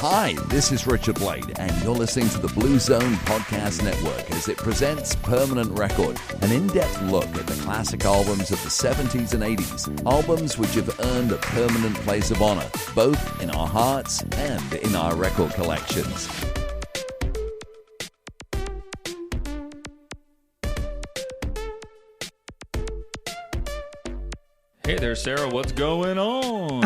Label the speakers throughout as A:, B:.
A: Hi, this is Richard Blade, and you're listening to the Blue Zone Podcast Network as it presents Permanent Record, an in-depth look at the classic albums of the 70s and 80s, albums which have earned a permanent place of honor, both in our hearts and in our record collections.
B: Hey there, Sarah. What's going on?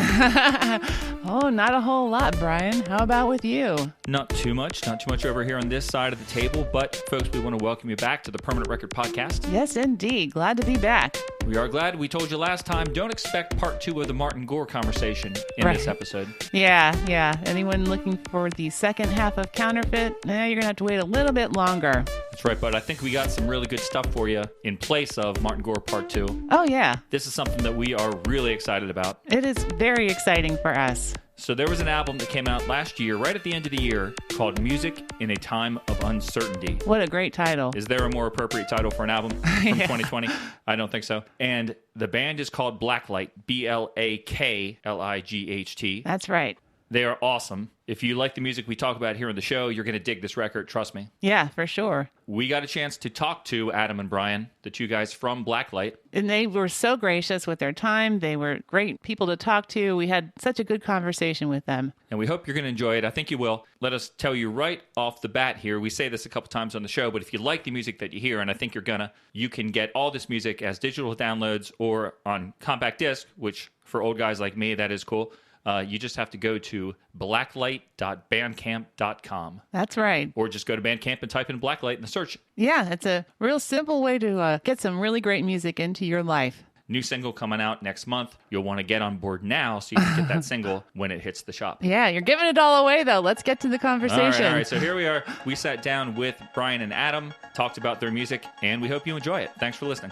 C: Oh, not a whole lot, Brian. How about with you?
B: Not too much over here on this side of the table. But, folks, we want to welcome you back to the Permanent Record Podcast.
C: Yes, indeed. Glad to be back.
B: We are glad. We told you last time, don't expect part 2 of the Martin Gore conversation in this episode.
C: Yeah. Anyone looking for the second half of Counterfeit? You're going to have to wait a little bit longer.
B: That's right, but I think we got some really good stuff for you in place of Martin Gore part 2.
C: Oh, yeah.
B: This is something that we are really excited about.
C: It is very exciting for us.
B: So there was an album that came out last year, right at the end of the year, called Music in a Time of Uncertainty.
C: What a great title.
B: Is there a more appropriate title for an album from 2020? I don't think so. And the band is called Blaklight, Blaklight.
C: That's right.
B: They are awesome. If you like the music we talk about here on the show, you're going to dig this record, trust me.
C: Yeah, for sure.
B: We got a chance to talk to Adam and Brian, the two guys from Blaklight.
C: And they were so gracious with their time. They were great people to talk to. We had such a good conversation with them.
B: And we hope you're going to enjoy it. I think you will. Let us tell you right off the bat here. We say this a couple times on the show, but if you like the music that you hear, and I think you're gonna, you can get all this music as digital downloads or on compact disc, which for old guys like me, that is cool. You just have to go to blaklight.bandcamp.com.
C: That's right.
B: Or just go to Bandcamp and type in Blaklight in the search.
C: Yeah, it's a real simple way to get some really great music into your life.
B: New single coming out next month. You'll want to get on board now so you can get that single when it hits the shop.
C: Yeah, you're giving it all away, though. Let's get to the conversation.
B: All right. So here we are. We sat down with Brian and Adam, talked about their music, and we hope you enjoy it. Thanks for listening.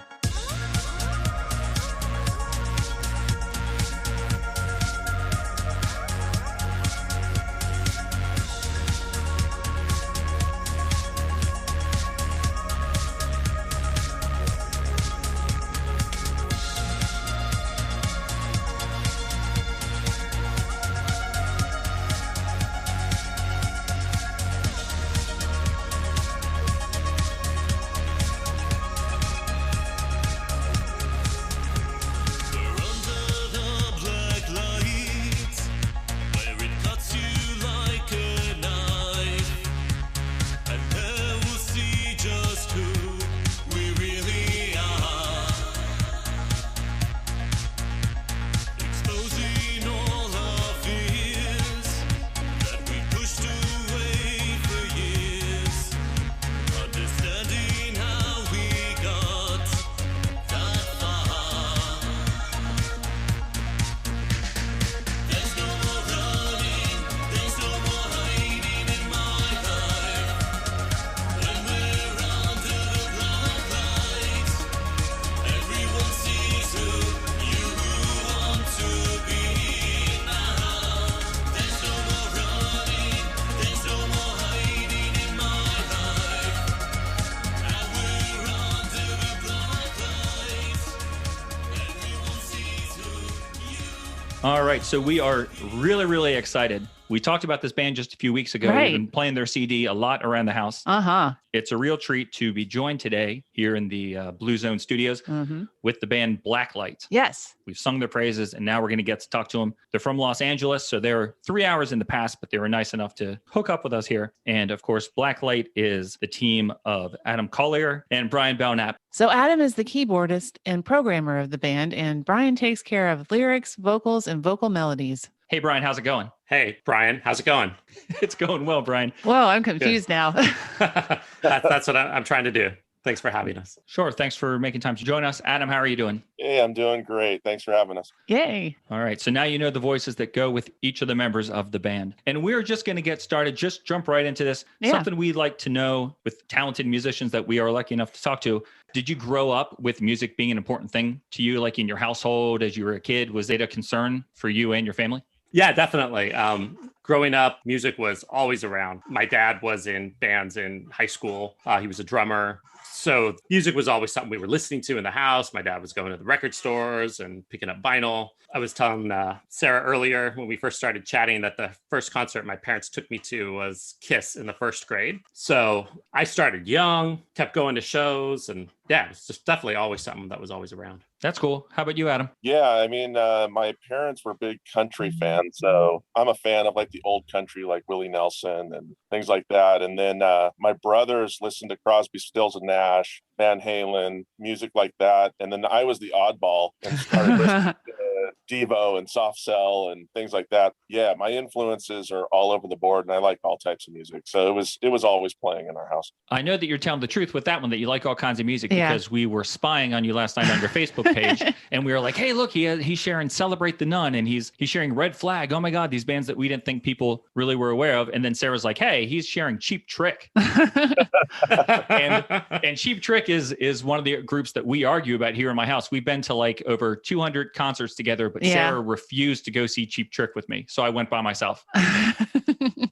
B: All right, so we are really, really excited. We talked about this band just a few weeks ago.
C: Right.
B: We've been playing their CD a lot around the house. It's a real treat to be joined today here in the Blue Zone studios with the band Blaklight.
C: Yes.
B: We've sung their praises, and now we're going to get to talk to them. They're from Los Angeles, so they're 3 hours in the past, but they were nice enough to hook up with us here. And, of course, Blaklight is the team of Adam Collier and Brian Belknap.
C: So Adam is the keyboardist and programmer of the band, and Brian takes care of lyrics, vocals, and vocal melodies.
B: Hey, Brian, how's it going?
D: Hey, Brian, how's it going?
B: It's going well, Brian.
C: Whoa, I'm confused now.
D: That's what I'm trying to do. Thanks for having us.
B: Sure. Thanks for making time to join us. Adam, how are you doing?
E: Hey, I'm doing great. Thanks for having us.
C: Yay.
B: All right. So now you know the voices that go with each of the members of the band. And we're just going to get started. Just jump right into this.
C: Yeah.
B: Something we'd like to know with talented musicians that we are lucky enough to talk to. Did you grow up with music being an important thing to you, like in your household as you were a kid? Was it a concern for you and your family?
D: Yeah, definitely. Growing up, music was always around. My dad was in bands in high school. He was a drummer. So music was always something we were listening to in the house. My dad was going to the record stores and picking up vinyl. I was telling Sarah earlier when we first started chatting that the first concert my parents took me to was Kiss in the first grade. So I started young, kept going to shows, and yeah, it's just definitely always something that was always around.
B: That's cool. How about you, Adam?
E: Yeah, I mean, my parents were big country fans, so I'm a fan of like the old country, like Willie Nelson and things like that. And then my brothers listened to Crosby, Stills and Nash, Van Halen, music like that. And then I was the oddball and started listening to Devo and Soft Cell and things like that. Yeah, my influences are all over the board, and I like all types of music. So it was always playing in our house.
B: I know that you're telling the truth with that one, that you like all kinds of music, because we were spying on you last night on your Facebook page, and we were like, hey, look, he's sharing Celebrate the Nun, and he's sharing Red Flag. Oh my God, these bands that we didn't think people really were aware of. And then Sarah's like, hey, he's sharing Cheap Trick. and Cheap Trick is one of the groups that we argue about here in my house. We've been to like over 200 concerts together, but Sarah refused to go see Cheap Trick with me. So I went by myself.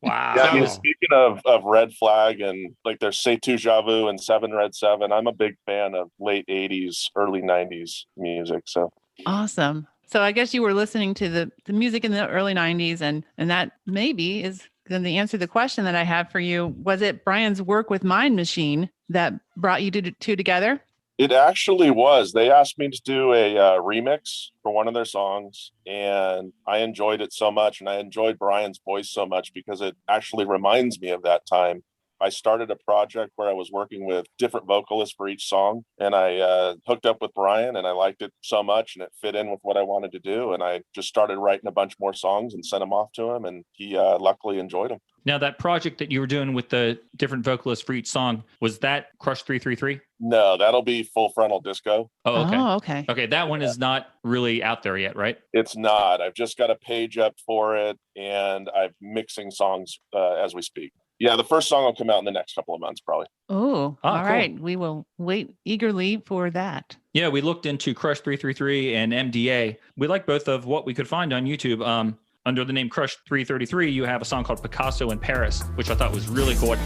D: Wow.
E: Yeah, I mean, speaking of Red Flag and like there's C'est Déjà Vu and Seven Red Seven, I'm a big fan of late 80s, early 90s music. So
C: awesome. So I guess you were listening to the music in the early 90s, and that maybe is then the answer to the question that I have for you. Was it Brian's work with Mind Machine that brought you two together?
E: It actually was. They asked me to do a remix for one of their songs, and I enjoyed it so much, and I enjoyed Brian's voice so much because it actually reminds me of that time. I started a project where I was working with different vocalists for each song, and I hooked up with Brian, and I liked it so much, and it fit in with what I wanted to do, and I just started writing a bunch more songs and sent them off to him, and he luckily enjoyed them.
B: Now, that project that you were doing with the different vocalists for each song, was that Crush 333?
E: No, that'll be Full Frontal Disco.
B: Oh, okay.
C: Oh, okay.
B: Okay, that one is not really out there yet, right?
E: It's not. I've just got a page up for it, and I'm mixing songs as we speak. Yeah, the first song will come out in the next couple of months, probably.
C: Oh, all
B: cool.
C: right. We will wait eagerly for that.
B: Yeah, we looked into Crush 333 and MDA. We like both of what we could find on YouTube. Under the name Crush 333, you have a song called Picasso in Paris, which I thought was really cool.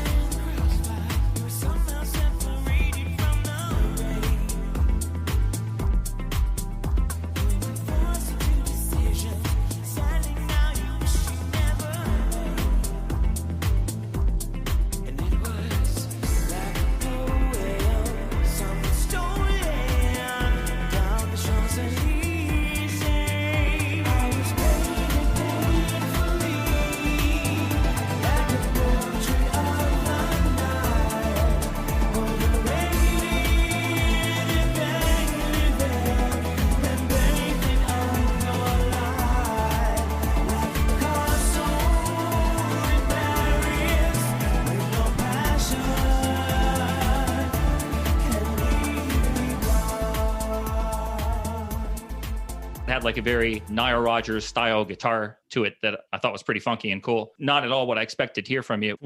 B: Had like a very Nile Rodgers style guitar to it that I thought was pretty funky and cool. Not at all what I expected to hear from you,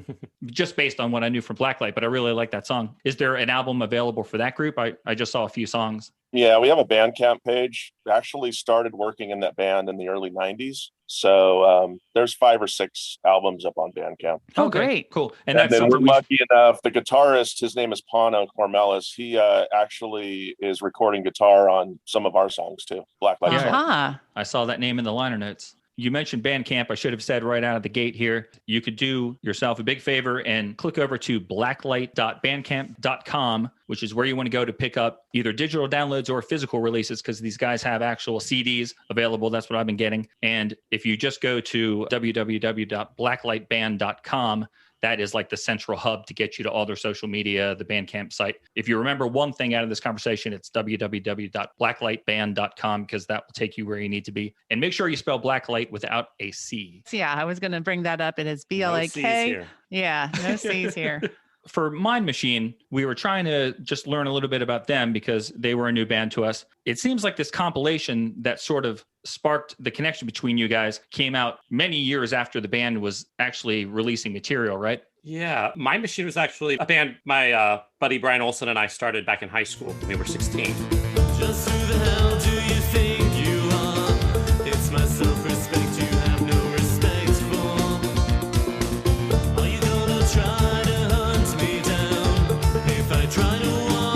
B: just based on what I knew from Blaklight, but I really like that song. Is there an album available for that group? I just saw a few songs.
E: Yeah, we have a Bandcamp page. We actually started working in that band in the early 90s. So there's 5 or 6 albums up on Bandcamp.
C: Oh, great.
B: Cool. And
E: then
B: that's
E: we're lucky enough, the guitarist, his name is Pano Cormelis. He actually is recording guitar on some of our songs too. Blaklight songs.
B: I saw that name in the liner notes. You mentioned Bandcamp. I should have said right out of the gate here, you could do yourself a big favor and click over to blaklight.bandcamp.com, which is where you want to go to pick up either digital downloads or physical releases, because these guys have actual CDs available. That's what I've been getting. And if you just go to www.blaklightband.com, that is like the central hub to get you to all their social media, the Bandcamp site. If you remember one thing out of this conversation, it's www.blaklightband.com, because that will take you where you need to be. And make sure you spell Blaklight without a C.
C: Yeah, I was going to bring that up. It is B-L-A-K.
D: No C's here.
C: Yeah, no C's here.
B: For Mind Machine, we were trying to just learn a little bit about them because they were a new band to us. It seems like this compilation that sort of sparked the connection between you guys came out many years after the band was actually releasing material, right?
D: Yeah, Mind Machine was actually a band my buddy Brian Olson and I started back in high school when we were 16.
F: Just who the hell do you think you are? It's my self-respect you have no respect for. Are you gonna try to hunt me down if I try to walk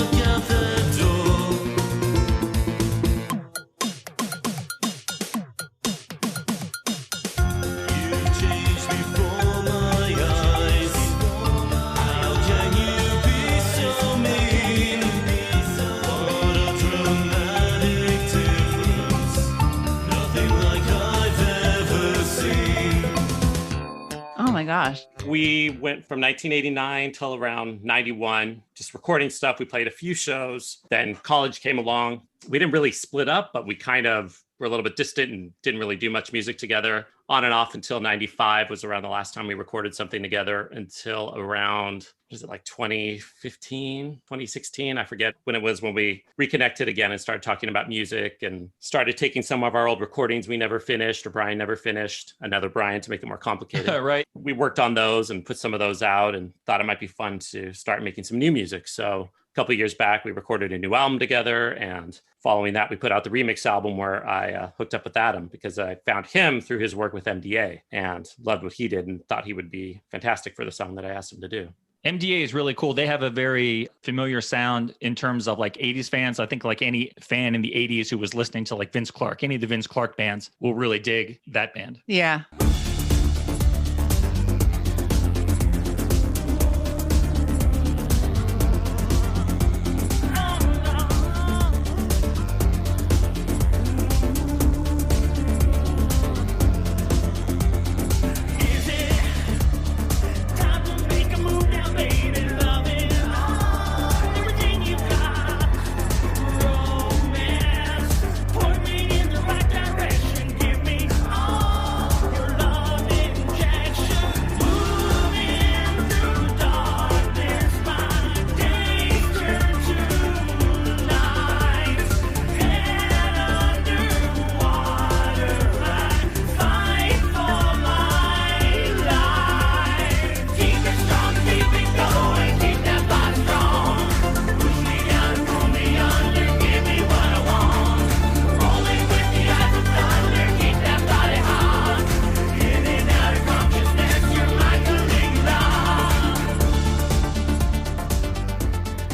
C: my gosh.
D: We went from 1989 till around 91, just recording stuff. We played a few shows. Then college came along. We didn't really split up, but we kind of were a little bit distant and didn't really do much music together. On and off until 95 was around the last time we recorded something together, until around, was it like 2015, 2016? I forget when it was, when we reconnected again and started talking about music and started taking some of our old recordings we never finished, or Brian never finished, another Brian to make it more complicated.
B: Right.
D: We worked on those and put some of those out and thought it might be fun to start making some new music. So a couple of years back, we recorded a new album together. And following that, we put out the remix album where I hooked up with Adam because I found him through his work with MDA and loved what he did and thought he would be fantastic for the song that I asked him to do.
B: MDA is really cool. They have a very familiar sound in terms of like 80s fans. I think like any fan in the 80s who was listening to like Vince Clarke, any of the Vince Clarke bands will really dig that band.
C: Yeah.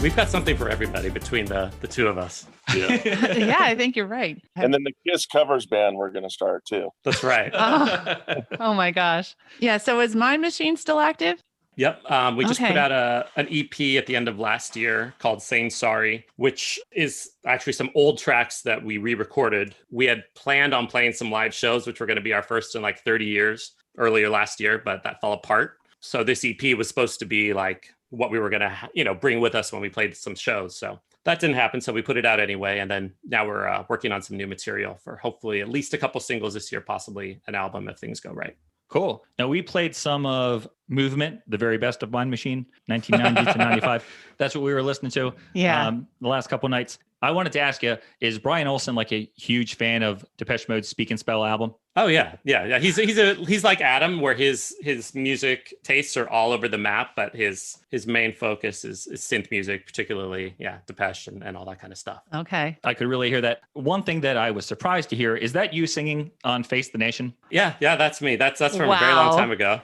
D: We've got something for everybody between the two of us.
E: Yeah.
C: Yeah, I think you're right.
E: And then the Kiss covers band we're going to start too.
D: That's right.
C: Oh my gosh. Yeah. So is Mind Machine still active?
D: Yep. We just
C: Okay.
D: put out an EP at the end of last year called Saying Sorry, which is actually some old tracks that we re-recorded. We had planned on playing some live shows, which were going to be our first in like 30 years earlier last year, but that fell apart. So this EP was supposed to be like what we were going to, bring with us when we played some shows. So that didn't happen. So we put it out anyway. And then now we're working on some new material for hopefully at least a couple singles this year, possibly an album if things go right.
B: Cool. Now we played some of Movement, the very best of Mind Machine, 1990 to 95. That's what we were listening to.
C: Yeah.
B: The last couple nights. I wanted to ask you, is Brian Olson like a huge fan of Depeche Mode's Speak and Spell album?
D: Oh yeah. He's like Adam, where his music tastes are all over the map, but his main focus is synth music, particularly Depeche and all that kind of stuff.
C: Okay.
B: I could really hear that. One thing that I was surprised to hear is that you singing on Face the Nation.
D: Yeah, that's me. That's from a very long time ago.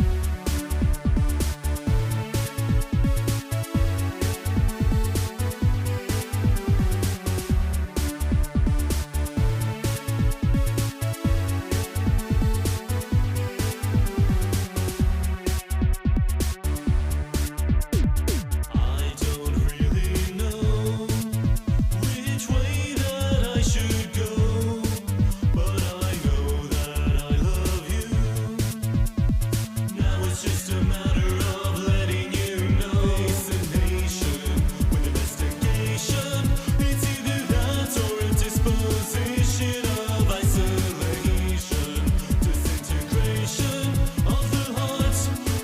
F: I don't really know which way that I should go, but I know that I love you. Now it's just a matter of letting you know. Destination with investigation. It's either that or a disposition of isolation, disintegration of the heart,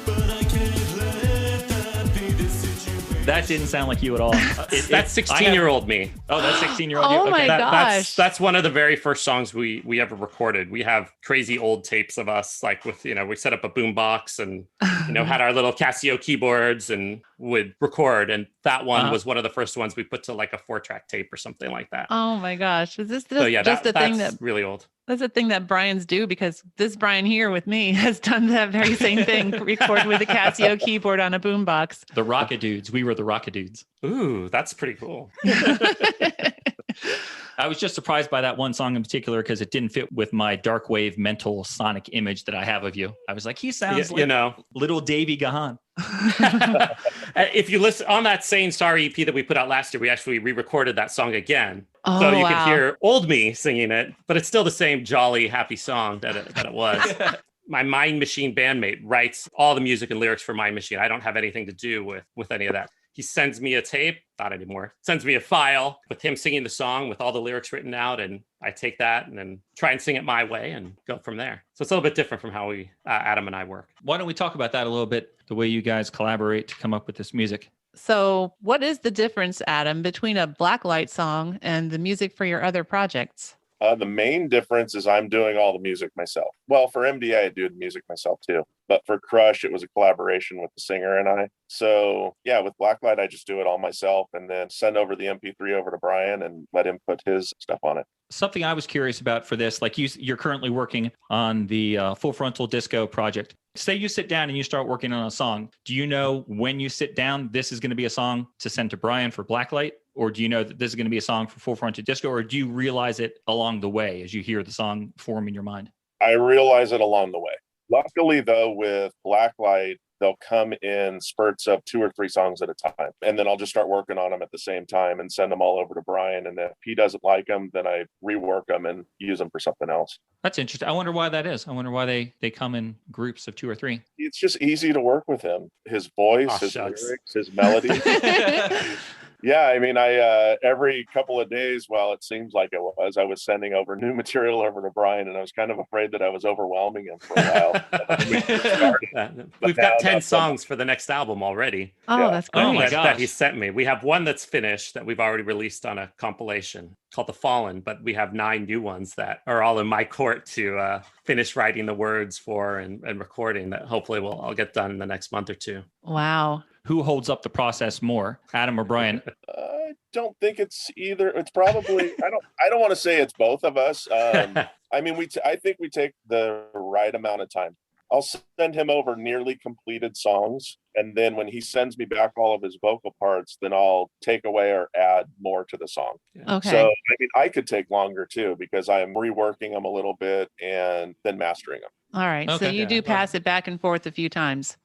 F: but I can't let that be the situation.
B: That didn't sound like you at all.
D: That's 16-year-old me.
B: Oh, that's 16-year-old.
C: Oh my gosh.
D: That's one of the very first songs we ever recorded. We have crazy old tapes of us, like with, we set up a boom box and, had our little Casio keyboards and would record. And that one was one of the first ones we put to like a 4-track tape or something like that.
C: Oh my gosh. Is this
D: So yeah,
C: just the thing
D: that's
C: that
D: really old.
C: that's the thing that Brian's do? Because this Brian here with me has done that very same thing, record with a Casio keyboard on a boombox.
B: The Rocket Dudes. We were the Rocket Dudes.
D: Ooh, that's pretty cool.
B: I was just surprised by that one song in particular because it didn't fit with my dark wave mental sonic image that I have of you. I was like, he sounds like little Davey Gahan.
D: If you listen on that Saying Sorry EP that we put out last year, we actually re-recorded that song again.
C: Oh,
D: So you
C: wow.
D: can hear old me singing it, but it's still the same jolly, happy song that it was. my Mind Machine bandmate writes all the music and lyrics for Mind Machine. I don't have anything to do with any of that. He sends me a tape, not anymore, sends me a file with him singing the song with all the lyrics written out. And I take that and then try and sing it my way and go from there. So it's a little bit different from how we, Adam and I work.
B: Why don't we talk about that a little bit, the way you guys collaborate to come up with this music?
C: So what is the difference, Adam, between a Blaklight song and the music for your other projects?
E: The main difference is I'm doing all the music myself. Well, for MDA, I do the music myself too. But for Crush, it was a collaboration with the singer and I. So yeah, with Blaklight, I just do it all myself and then send over the MP3 over to Brian and let him put his stuff on it.
B: Something I was curious about for this, like you're currently working on the Full Frontal Disco project. Say you sit down and you start working on a song. Do you know when you sit down, this is going to be a song to send to Brian for Blaklight? Or do you know that this is going to be a song for Full Frontal Disco? Or do you realize it along the way as you hear the song form in your mind?
E: I realize it along the way. Luckily, though, with Blaklight, they'll come in spurts of 2 or 3 songs at a time. And then I'll just start working on them at the same time and send them all over to Brian. And if he doesn't like them, then I rework them and use them for something else.
B: That's interesting. I wonder why that is. I wonder why they come in groups of 2 or 3.
E: It's just easy to work with him. His voice, his lyrics, his melody. Yeah, I mean, I every couple of days, while it seems like it was, I was sending over new material over to Brian, and I was kind of afraid that I was overwhelming him for a while.
D: We've got 10 songs for the next album already.
C: Oh,
E: Yeah.
C: that's great.
B: Oh my gosh.
D: That he sent me. We have one that's finished that we've already released on a compilation called The Fallen, but we have 9 new ones that are all in my court to finish writing the words for and recording that hopefully I'll get done in the next month or 2.
C: Wow.
B: Who holds up the process more, Adam or Brian?
E: I don't think it's either. It's probably, I don't want to say it's both of us. I mean, I think we take the right amount of time. I'll send him over nearly completed songs. And then when he sends me back all of his vocal parts, then I'll take away or add more to the song.
C: Okay.
E: So, I mean, I could take longer too, because I'm reworking them a little bit and then mastering them.
C: All right. So
B: Okay.
C: you do pass it back and forth a few times.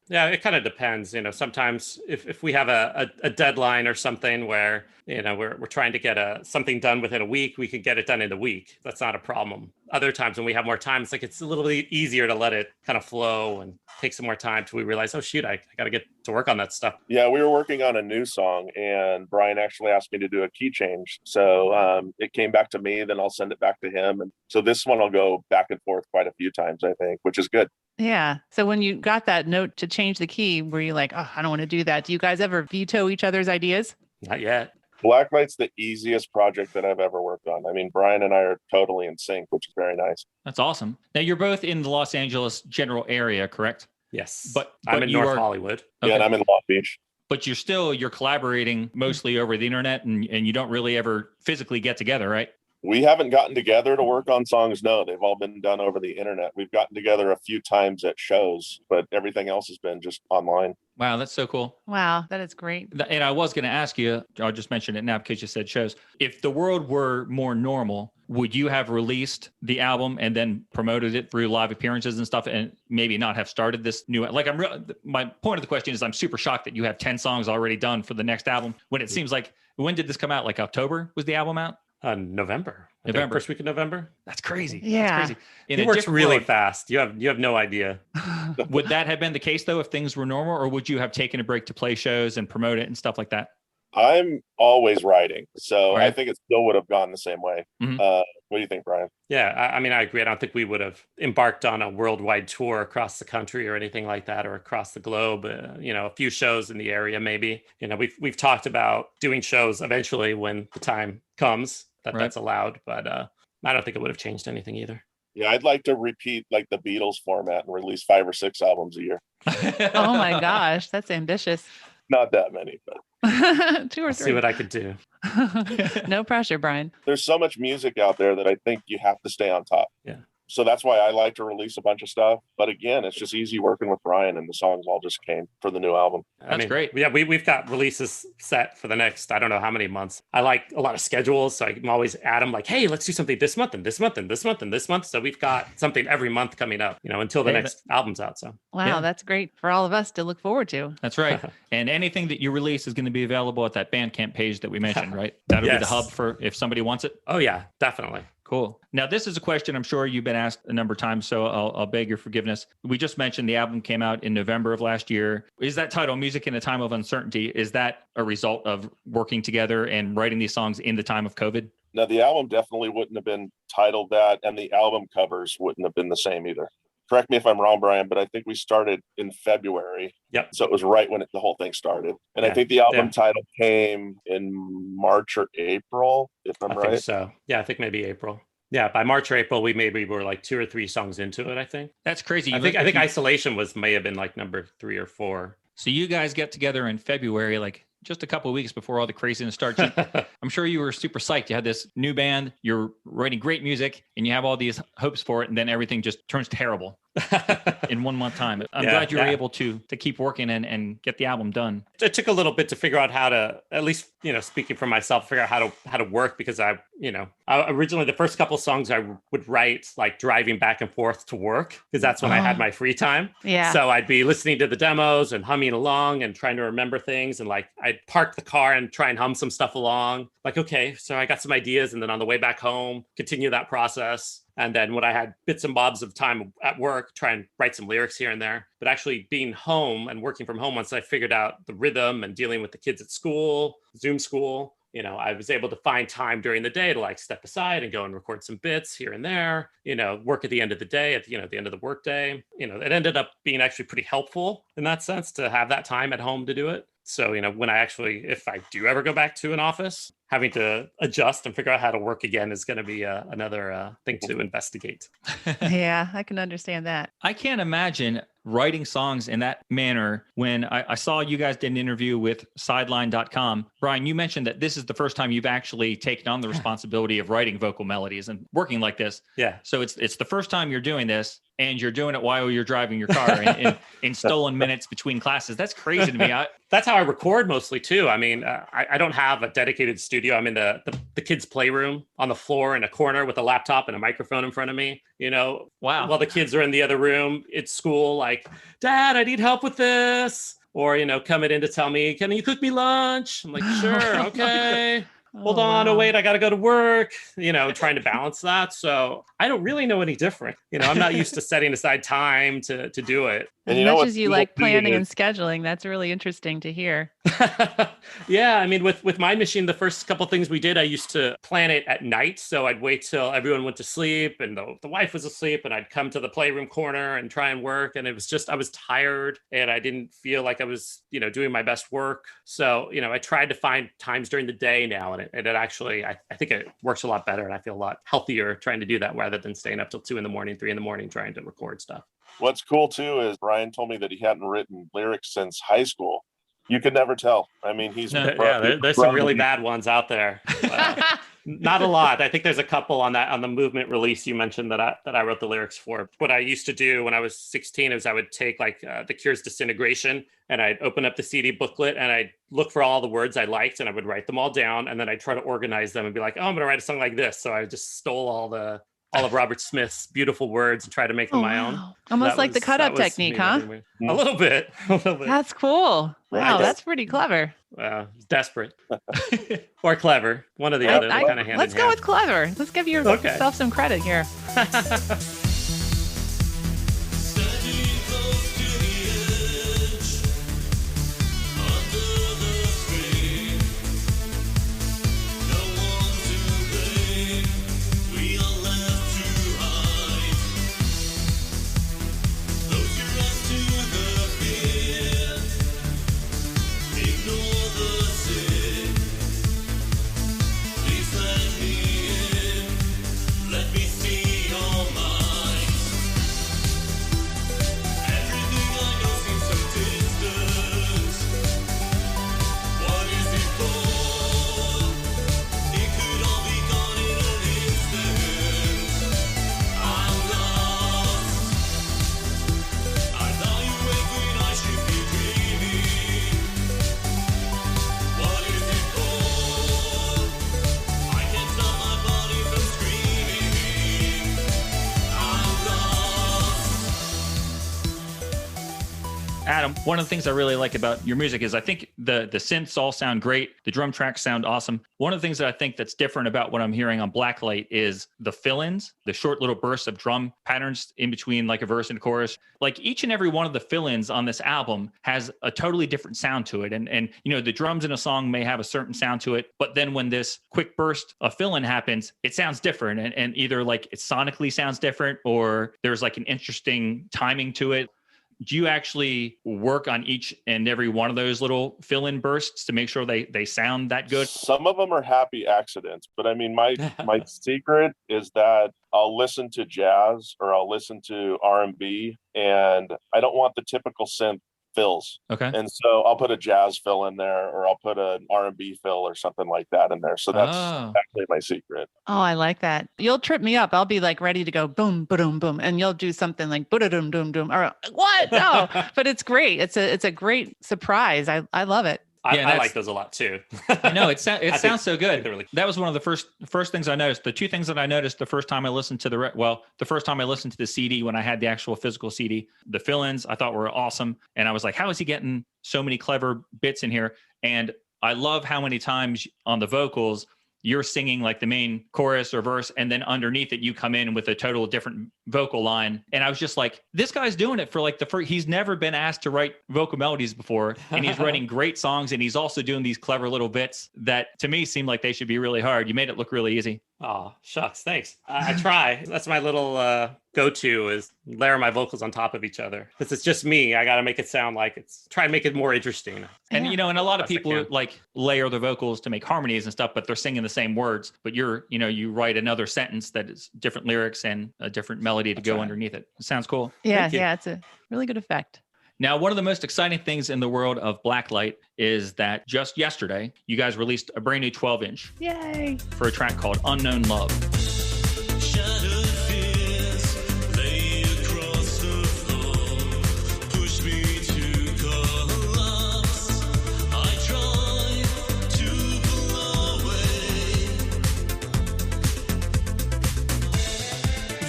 D: Yeah, it kind of depends. Sometimes if we have a deadline or something where, we're trying to get something done within a week, we can get it done in a week. That's not a problem. Other times when we have more time, it's a little bit easier to let it kind of flow and take some more time till we realize, oh, shoot, I got to get to work on that stuff.
E: Yeah, we were working on a new song and Brian actually asked me to do a key change. So it came back to me, then I'll send it back to him. And so this one will go back and forth quite a few times, I think, which is good.
C: Yeah. So when you got that note to change the key, were you like, oh, I don't want to do that? Do you guys ever veto each other's ideas?
D: Not yet.
E: Blaklight's the easiest project that I've ever worked on. I mean, Brian and I are totally in sync, which is very nice.
B: That's awesome. Now, you're both in the Los Angeles general area, correct?
D: Yes.
B: But
D: I'm in
B: you
D: North
B: are-
D: Hollywood.
E: Yeah, and I'm in Long Beach.
B: But you're collaborating mostly over the internet and you don't really ever physically get together, right?
E: We haven't gotten together to work on songs. No, they've all been done over the internet. We've gotten together a few times at shows, but everything else has been just online.
B: Wow, that's so cool.
C: Wow. That is great.
B: And I was going to ask you, I'll just mention it now because you said shows. If the world were more normal, would you have released the album and then promoted it through live appearances and stuff and maybe not have started this new, my point of the question is I'm super shocked that you have 10 songs already done for the next album when it seems like, when did this come out? Like October was the album out?
D: November.
B: November.
D: First week of November.
B: That's crazy.
C: Yeah.
B: That's crazy. In
D: He
B: a
D: works
B: different
D: really
B: world,
D: fast. You have no idea.
B: would that have been the case though if things were normal, or would you have taken a break to play shows and promote it and stuff like that?
E: I'm always writing, so
B: Right.
E: I think it still would have gone the same way.
B: Mhm.
E: What do you think, Brian?
D: Yeah, I mean, I agree. I don't think we would have embarked on a worldwide tour across the country or anything like that, or across the globe. A few shows in the area, maybe. We've talked about doing shows eventually when the time comes that
B: Right.
D: that's allowed, but I don't think it would have changed anything either.
E: Yeah, I'd like to repeat like the Beatles format and release 5 or 6 albums a year.
C: Oh my gosh. That's ambitious.
E: Not that many, but
C: 2 or
D: I'll
C: 3.
D: see what I could do.
C: No pressure, Brian.
E: there's so much music out there that I think you have to stay on top.
D: Yeah.
E: So that's why I like to release a bunch of stuff. But again, it's just easy working with Brian, and the songs all just came for the new album.
B: That's great.
D: Yeah, we've got releases set for the next, I don't know how many months. I like a lot of schedules, so I'm always at them like, hey, let's do something this month and this month and this month and this month. So we've got something every month coming up, until the
B: Hey,
D: next album's out. So
C: Wow.
B: Yeah.
C: That's great for all of us to look forward to.
B: That's right. And anything that you release is going to be available at that Bandcamp page that we mentioned, right? That'll be the
D: Yes.
B: hub for if somebody wants it.
D: oh yeah, definitely.
B: Cool. Now, this is a question I'm sure you've been asked a number of times, so I'll beg your forgiveness. We just mentioned the album came out in November of last year. Is that title, Music in a Time of Uncertainty, is that a result of working together and writing these songs in the time of COVID?
E: Now, the album definitely wouldn't have been titled that, and the album covers wouldn't have been the same either. Correct me if I'm wrong, Brian, but I think we started in February.
D: Yep.
E: So it was right when the whole thing started. And I think the album title came in March or April, if I'm right.
D: I think so. Yeah, I think maybe April. Yeah, by March or April, we maybe were like 2 or 3 songs into it, I think.
B: That's crazy.
D: I think Isolation may have been like number 3 or 4.
B: So you guys get together in February, like just a couple of weeks before all the craziness starts. I'm sure you were super psyched. You had this new band, you're writing great music, and you have all these hopes for it, and then everything just turns terrible in 1 month time. I'm glad you were able to keep working and get the album done.
D: It took a little bit to figure out how to, at least, speaking for myself, figure out how to work, because I originally the first couple songs I would write like driving back and forth to work, because that's when I had my free time.
C: Yeah.
D: So I'd be listening to the demos and humming along and trying to remember things, and like I'd park the car and try and hum some stuff along. Like, okay, so I got some ideas, and then on the way back home, continue that process. And then when I had bits and bobs of time at work, try and write some lyrics here and there. But actually being home and working from home, once I figured out the rhythm and dealing with the kids at school, Zoom school, I was able to find time during the day to like step aside and go and record some bits here and there, work at the end of the day, at the end of the work day. It ended up being actually pretty helpful in that sense to have that time at home to do it. So, when if I do ever go back to an office, having to adjust and figure out how to work again is going to be another thing to investigate.
C: Yeah, I can understand that.
B: I can't imagine writing songs in that manner. When I saw you guys did an interview with sideline.com, Brian, you mentioned that this is the first time you've actually taken on the responsibility of writing vocal melodies and working like this.
D: Yeah.
B: So it's the first time you're doing this, and you're doing it while you're driving your car in stolen minutes between classes. That's crazy to me.
D: That's how I record mostly too. I mean, I don't have a dedicated studio. I'm in the kids' playroom on the floor in a corner with a laptop and a microphone in front of me,
B: Wow.
D: While the kids are in the other room at school, like, Dad, I need help with this. Or, coming in to tell me, can you cook me lunch? I'm like, sure. Okay. Hold on.
C: Wow.
D: Oh, wait, I got to go to work, trying to balance that. So I don't really know any different. I'm not used to setting aside time to do it.
C: As much as you like planning and scheduling, that's really interesting to hear.
D: Yeah, I mean, with Mind Machine, the first couple things we did, I used to plan it at night. So I'd wait till everyone went to sleep and the wife was asleep, and I'd come to the playroom corner and try and work. And it was just, I was tired and I didn't feel like I was, doing my best work. So, I tried to find times during the day now, and it actually, I think it works a lot better, and I feel a lot healthier trying to do that rather than staying up till 2 a.m, 3 a.m, trying to record stuff.
E: What's cool too is Brian told me that he hadn't written lyrics since high school. You could never tell. I mean, there's
D: some really bad ones out there. Not a lot. I think there's a couple on the Movement release you mentioned that I wrote the lyrics for. What I used to do when I was 16 is I would take like The Cure's Disintegration, and I'd open up the CD booklet and I'd look for all the words I liked, and I would write them all down, and then I'd try to organize them and be like, oh, I'm going to write a song like this. So I just stole all of Robert Smith's beautiful words and try to make them my own.
C: Almost like the cut-up technique, huh?
D: A little bit.
C: That's cool. Wow, that's pretty clever.
D: Desperate. Or clever. One or the other. Kind of hand
C: let's
D: in
C: go
D: hand.
C: with clever. Let's give yourself some credit here.
F: Standing close to the edge, under the screen, no one to blame. We are left to hide. Close your eyes to the fear. Ignore the sin. Please let me in. Let me see your mind.
B: Adam, one of the things I really like about your music is I think the synths all sound great. The drum tracks sound awesome. One of the things that I think that's different about what I'm hearing on Blaklight is the fill-ins, the short little bursts of drum patterns in between like a verse and a chorus. Like each and every one of the fill-ins on this album has a totally different sound to it. And you know, the drums in a song may have a certain sound to it, but then when this quick burst of fill-in happens, it sounds different. And either like it sonically sounds different or there's like an interesting timing to it. Do you actually work on each and every one of those little fill-in bursts to make sure they sound that good?
E: Some of them are happy accidents, but I mean, my secret is that I'll listen to jazz or I'll listen to R&B, and I don't want the typical synth fills.
B: Okay.
E: And so I'll put a jazz fill in there, or I'll put an R&B fill or something like that in there. So that's actually my secret.
C: Oh, I like that. You'll trip me up. I'll be like ready to go boom, boom, boom, and you'll do something like boom, boom, boom, or what? No, but it's great. It's a great surprise. I love it.
D: I like those a lot too.
B: I know it sounds so good. That was one of the first things I noticed. The two things that I noticed the first time I listened to the first time I listened to the CD when I had the actual physical CD, the fill-ins I thought were awesome, and I was like, how is he getting so many clever bits in here? And I love how many times on the vocals you're singing like the main chorus or verse, and then underneath it, you come in with a total different vocal line. And I was just like, this guy's doing it for like he's never been asked to write vocal melodies before. And he's writing great songs. And he's also doing these clever little bits that to me seem like they should be really hard. You made it look really easy.
D: Oh, shucks. Thanks. I try. That's my little go-to is layer my vocals on top of each other. Because it's just me. I got to make it sound like try and make it more interesting.
B: And, you know, and a lot of people like layer the vocals to make harmonies and stuff, but they're singing the same words. But you write another sentence that is different lyrics and a different melody to go underneath it. It sounds cool.
C: Yeah. It's a really good effect.
B: Now, one of the most exciting things in the world of Blaklight is that just yesterday, you guys released a brand new 12-inch.
C: Yay!
B: For a track called Unknown Love.
F: Shattered fears lay across the floor, push me to collapse. I try to pull away.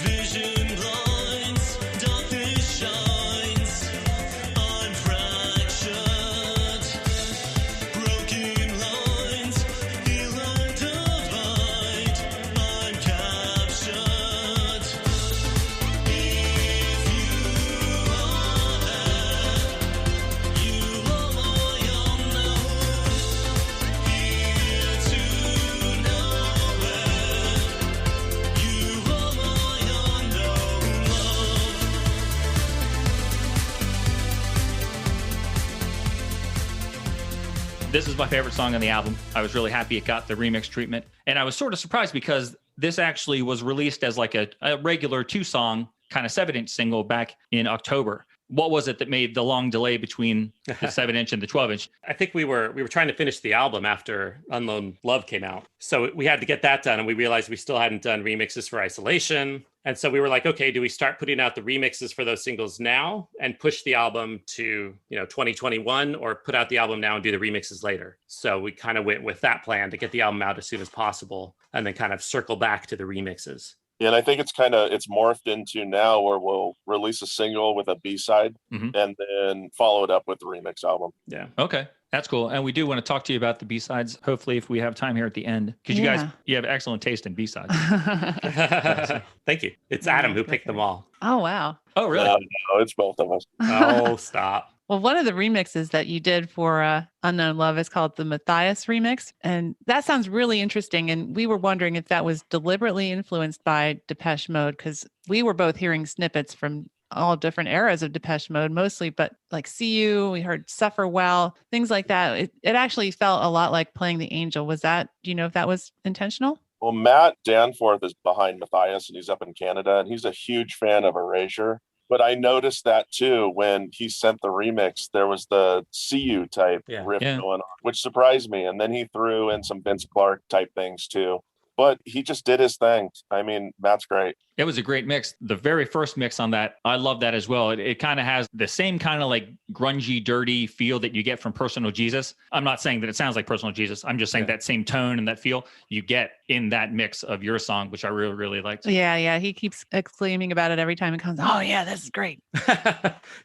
F: Vision blinds, darkness shines. I'm fractured, broken lines, heal and divide. I'm captured. If you are there, you are my unknown. Here to nowhere, you are my unknown love.
B: This is my favorite song on the album. I was really happy it got the remix treatment. And I was sort of surprised because this actually was released as like a regular 2-song kind of 7-inch single back in October. What was it that made the long delay between the 7-inch and the 12-inch?
D: I think we were trying to finish the album after Unknown Love came out. So we had to get that done, and we realized we still hadn't done remixes for Isolation. And so we were like, okay, do we start putting out the remixes for those singles now and push the album to, 2021, or put out the album now and do the remixes later? So we kind of went with that plan to get the album out as soon as possible and then kind of circle back to the remixes.
E: Yeah, and I think it's morphed into now where we'll release a single with a B-side and then follow it up with the remix album.
D: Yeah.
B: Okay. That's cool. And we do want to talk to you about the B-sides, hopefully, if we have time here at the end. Because you have excellent taste in B-sides.
D: Thank you. It's Adam who picked them all.
C: Oh, wow.
B: Oh, really?
E: No, it's both of us.
D: Oh, stop.
C: Well, one of the remixes that you did for Unknown Love is called the Matthias remix. And that sounds really interesting. And we were wondering if that was deliberately influenced by Depeche Mode, because we were both hearing snippets from all different eras of Depeche Mode mostly, but like See You, we heard Suffer Well, things like that. It actually felt a lot like Playing the Angel. Do you know if that was intentional?
E: Well, Matt Danforth is behind Matthias, and he's up in Canada, and he's a huge fan of Erasure. But I noticed that too when he sent the remix. There was the See You type riff going on, which surprised me. And then he threw in some Vince Clarke type things too. But he just did his thing. I mean, Matt's great.
B: It was a great mix. The very first mix on that, I love that as well. It kind of has the same kind of like grungy, dirty feel that you get from Personal Jesus. I'm not saying that it sounds like Personal Jesus. I'm just saying that same tone and that feel you get in that mix of your song, which I really, really liked.
C: Yeah. He keeps exclaiming about it every time it comes. Oh yeah, this is great.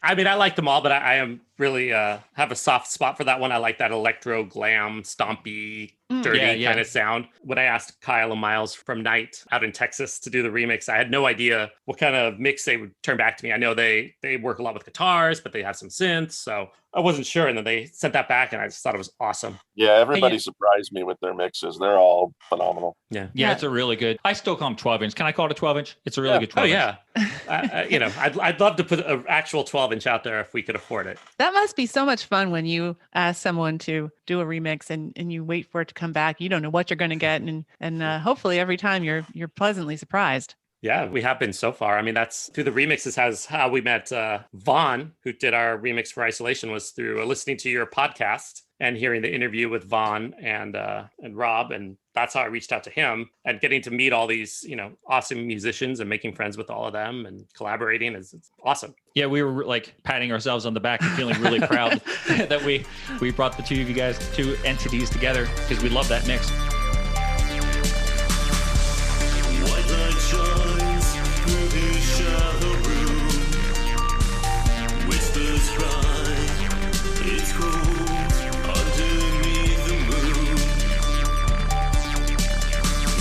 D: I mean, I like them all, but I am really have a soft spot for that one. I like that electro glam, stompy, dirty kind of sound. When I asked Kyle and Miles from Night out in Texas to do the remix, I had no idea what kind of mix they would turn back to me. I know they work a lot with guitars, but they have some synths, so I wasn't sure. And then they sent that back, and I just thought it was awesome.
E: Yeah, everybody surprised me with their mixes. They're all phenomenal.
B: Yeah, it's a really good. I still call them 12-inch. Can I call it a 12-inch? It's a really good 12-inch.
D: Oh yeah. I'd love to put an actual 12-inch out there if we could afford it.
C: That must be so much fun when you ask someone to do a remix and you wait for it to come back. You don't know what you're going to get, and hopefully every time you're pleasantly surprised.
D: Yeah, we have been so far. I mean, that's through the remixes has how we met Vaughn, who did our remix for Isolation, was through listening to your podcast and hearing the interview with Vaughn and Rob. And that's how I reached out to him, and getting to meet all these, awesome musicians and making friends with all of them and collaborating is awesome.
B: Yeah, we were like patting ourselves on the back and feeling really proud that we brought the two of you guys, two entities together, because we love that mix.
F: White light shines through the shadow room. Whispers cry, it's cold underneath the moon.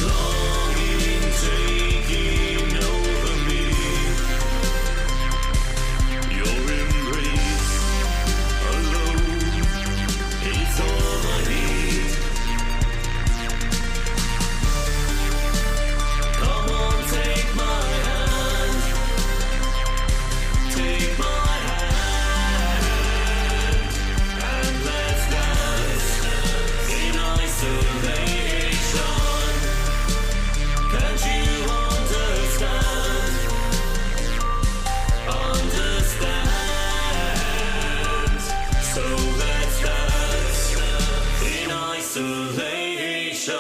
F: Longing taking over me. Your embrace alone, it's all I need. Come on, take my hand. Take my hand. And let's dance in isolation. Can't you understand? Understand. So let's dance in isolation.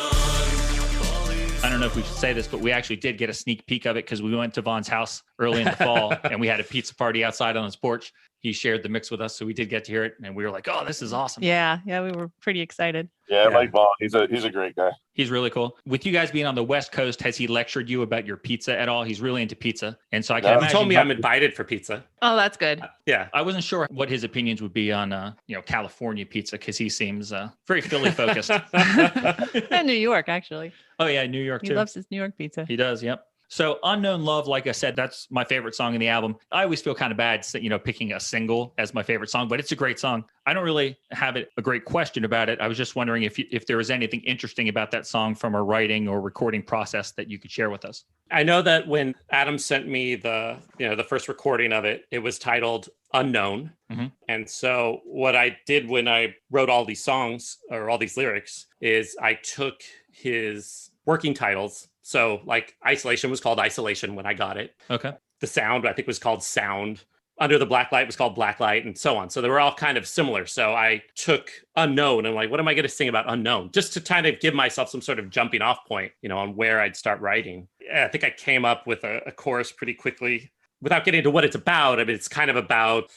B: I don't know if we should say this, but we actually did get a sneak peek of it because we went to Vaughn's house early in the fall and we had a pizza party outside on his porch. He shared the mix with us, so we did get to hear it, and we were like, "Oh, this is awesome!"
C: Yeah, we were pretty excited.
E: Yeah, I like Vaughn. He's a great guy.
B: He's really cool. With you guys being on the West Coast, has he lectured you about your pizza at all? He's really into pizza, and so I can
D: He
B: imagine.
D: told me I'm invited for pizza.
C: Oh, that's good.
D: Yeah.
B: I wasn't sure what his opinions would be on, California pizza, because he seems very Philly focused.
C: And New York, actually.
B: Oh yeah, New York
C: He
B: too.
C: loves his New York pizza.
B: He does. Yep. So Unknown Love, like I said, that's my favorite song in the album. I always feel kind of bad, picking a single as my favorite song, but it's a great song. I don't really have a great question about it. I was just wondering if there was anything interesting about that song from a writing or recording process that you could share with us.
D: I know that when Adam sent me the first recording of it, it was titled Unknown.
B: Mm-hmm.
D: And so what I did when I wrote all these songs or all these lyrics is I took his working titles. So like Isolation was called Isolation when I got it.
B: Okay.
D: The Sound, I think, was called Sound. Under the Blaklight was called Blaklight, and so on. So they were all kind of similar. So I took Unknown and like, what am I going to sing about Unknown? Just to kind of give myself some sort of jumping off point, on where I'd start writing. Yeah, I think I came up with a chorus pretty quickly without getting into what it's about. I mean, it's kind of about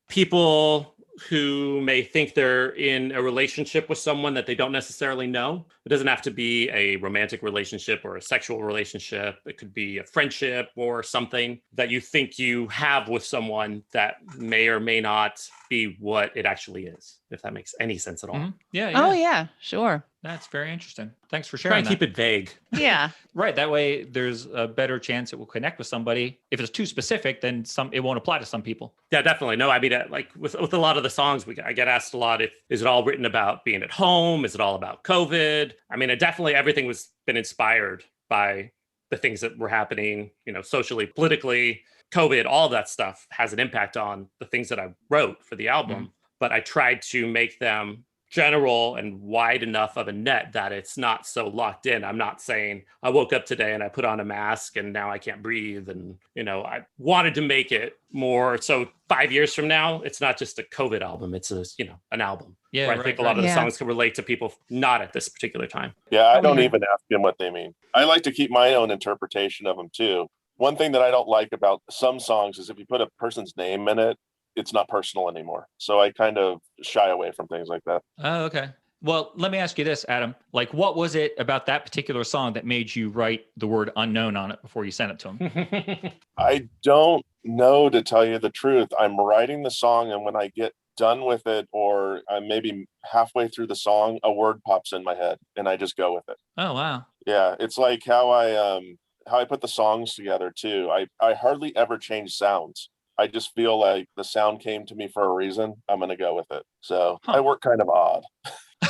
D: people who may think they're in a relationship with someone that they don't necessarily know. It doesn't have to be a romantic relationship or a sexual relationship. It could be a friendship or something that you think you have with someone that may or may not be what it actually is, if that makes any sense at all.
B: Mm-hmm. Yeah.
C: Oh, yeah, sure.
B: That's very interesting. Thanks for
D: Try
B: sharing
D: and
B: that.
D: keep it vague.
C: Yeah.
B: Right. That way there's a better chance it will connect with somebody. If it's too specific, then it won't apply to some people.
D: Yeah, definitely. No, I mean, like with a lot of the songs, I get asked a lot, is it all written about being at home? Is it all about COVID? I mean, everything was been inspired by the things that were happening, socially, politically. COVID, all of that stuff has an impact on the things that I wrote for the album.
B: Mm-hmm.
D: But I tried to make them general and wide enough of a net that it's not so locked in. I'm not saying I woke up today and I put on a mask and now I can't breathe. And, I wanted to make it more. So 5 years from now, it's not just a COVID album. It's an album.
B: Yeah.
D: Where I think a lot of the
C: Yeah.
D: songs can relate to people not at this particular time.
E: Yeah, I don't
C: yeah.
E: even ask them what they mean. I like to keep my own interpretation of them too. One thing that I don't like about some songs is if you put a person's name in it, it's not personal anymore. So I kind of shy away from things like that.
B: Oh, okay. Well, let me ask you this, Adam. Like, what was it about that particular song that made you write the word unknown on it before you sent it to him?
E: I don't know, to tell you the truth. I'm writing the song, and when I get done with it, or I'm maybe halfway through the song, a word pops in my head and I just go with it.
B: Oh, wow.
E: Yeah, it's like how I put the songs together too. I hardly ever change sounds. I just feel like the sound came to me for a reason. I'm going to go with it. So I work kind of odd.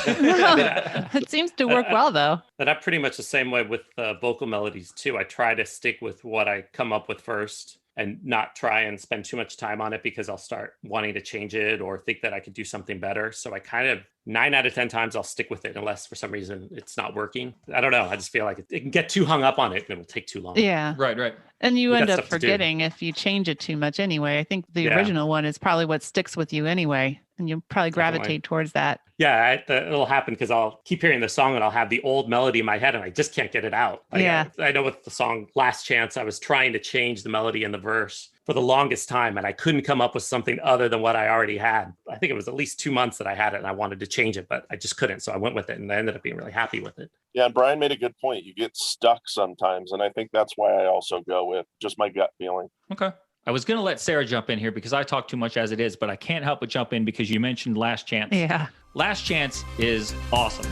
C: It seems to work well, though.
D: And I'm pretty much the same way with vocal melodies too. I try to stick with what I come up with first and not try and spend too much time on it, because I'll start wanting to change it or think that I could do something better. So I kind of 9 out of 10 times I'll stick with it unless for some reason it's not working. I don't know. I just feel like it can get too hung up on it and it will take too long.
C: Yeah.
B: Right.
C: And you
D: We
C: end
D: got
C: up
D: stuff to do.
C: forgetting if you change it too much anyway. I think the
D: Yeah.
C: original one is probably what sticks with you anyway. And you'll probably
D: Definitely.
C: gravitate towards that.
D: Yeah, it'll happen because I'll keep hearing the song and I'll have the old melody in my head and I just can't get it out. Like,
C: Yeah.
D: I know with the song Last Chance, I was trying to change the melody in the verse for the longest time and I couldn't come up with something other than what I already had. I think it was at least 2 months that I had it and I wanted to change it, but I just couldn't. So I went with it and I ended up being really happy with it.
E: Yeah, and Brian made a good point. You get stuck sometimes, and I think that's why I also go with just my gut feeling.
B: Okay. I was going to let Sarah jump in here because I talk too much as it is, but I can't help but jump in because you mentioned Last Chance.
C: Yeah.
B: Last Chance is awesome.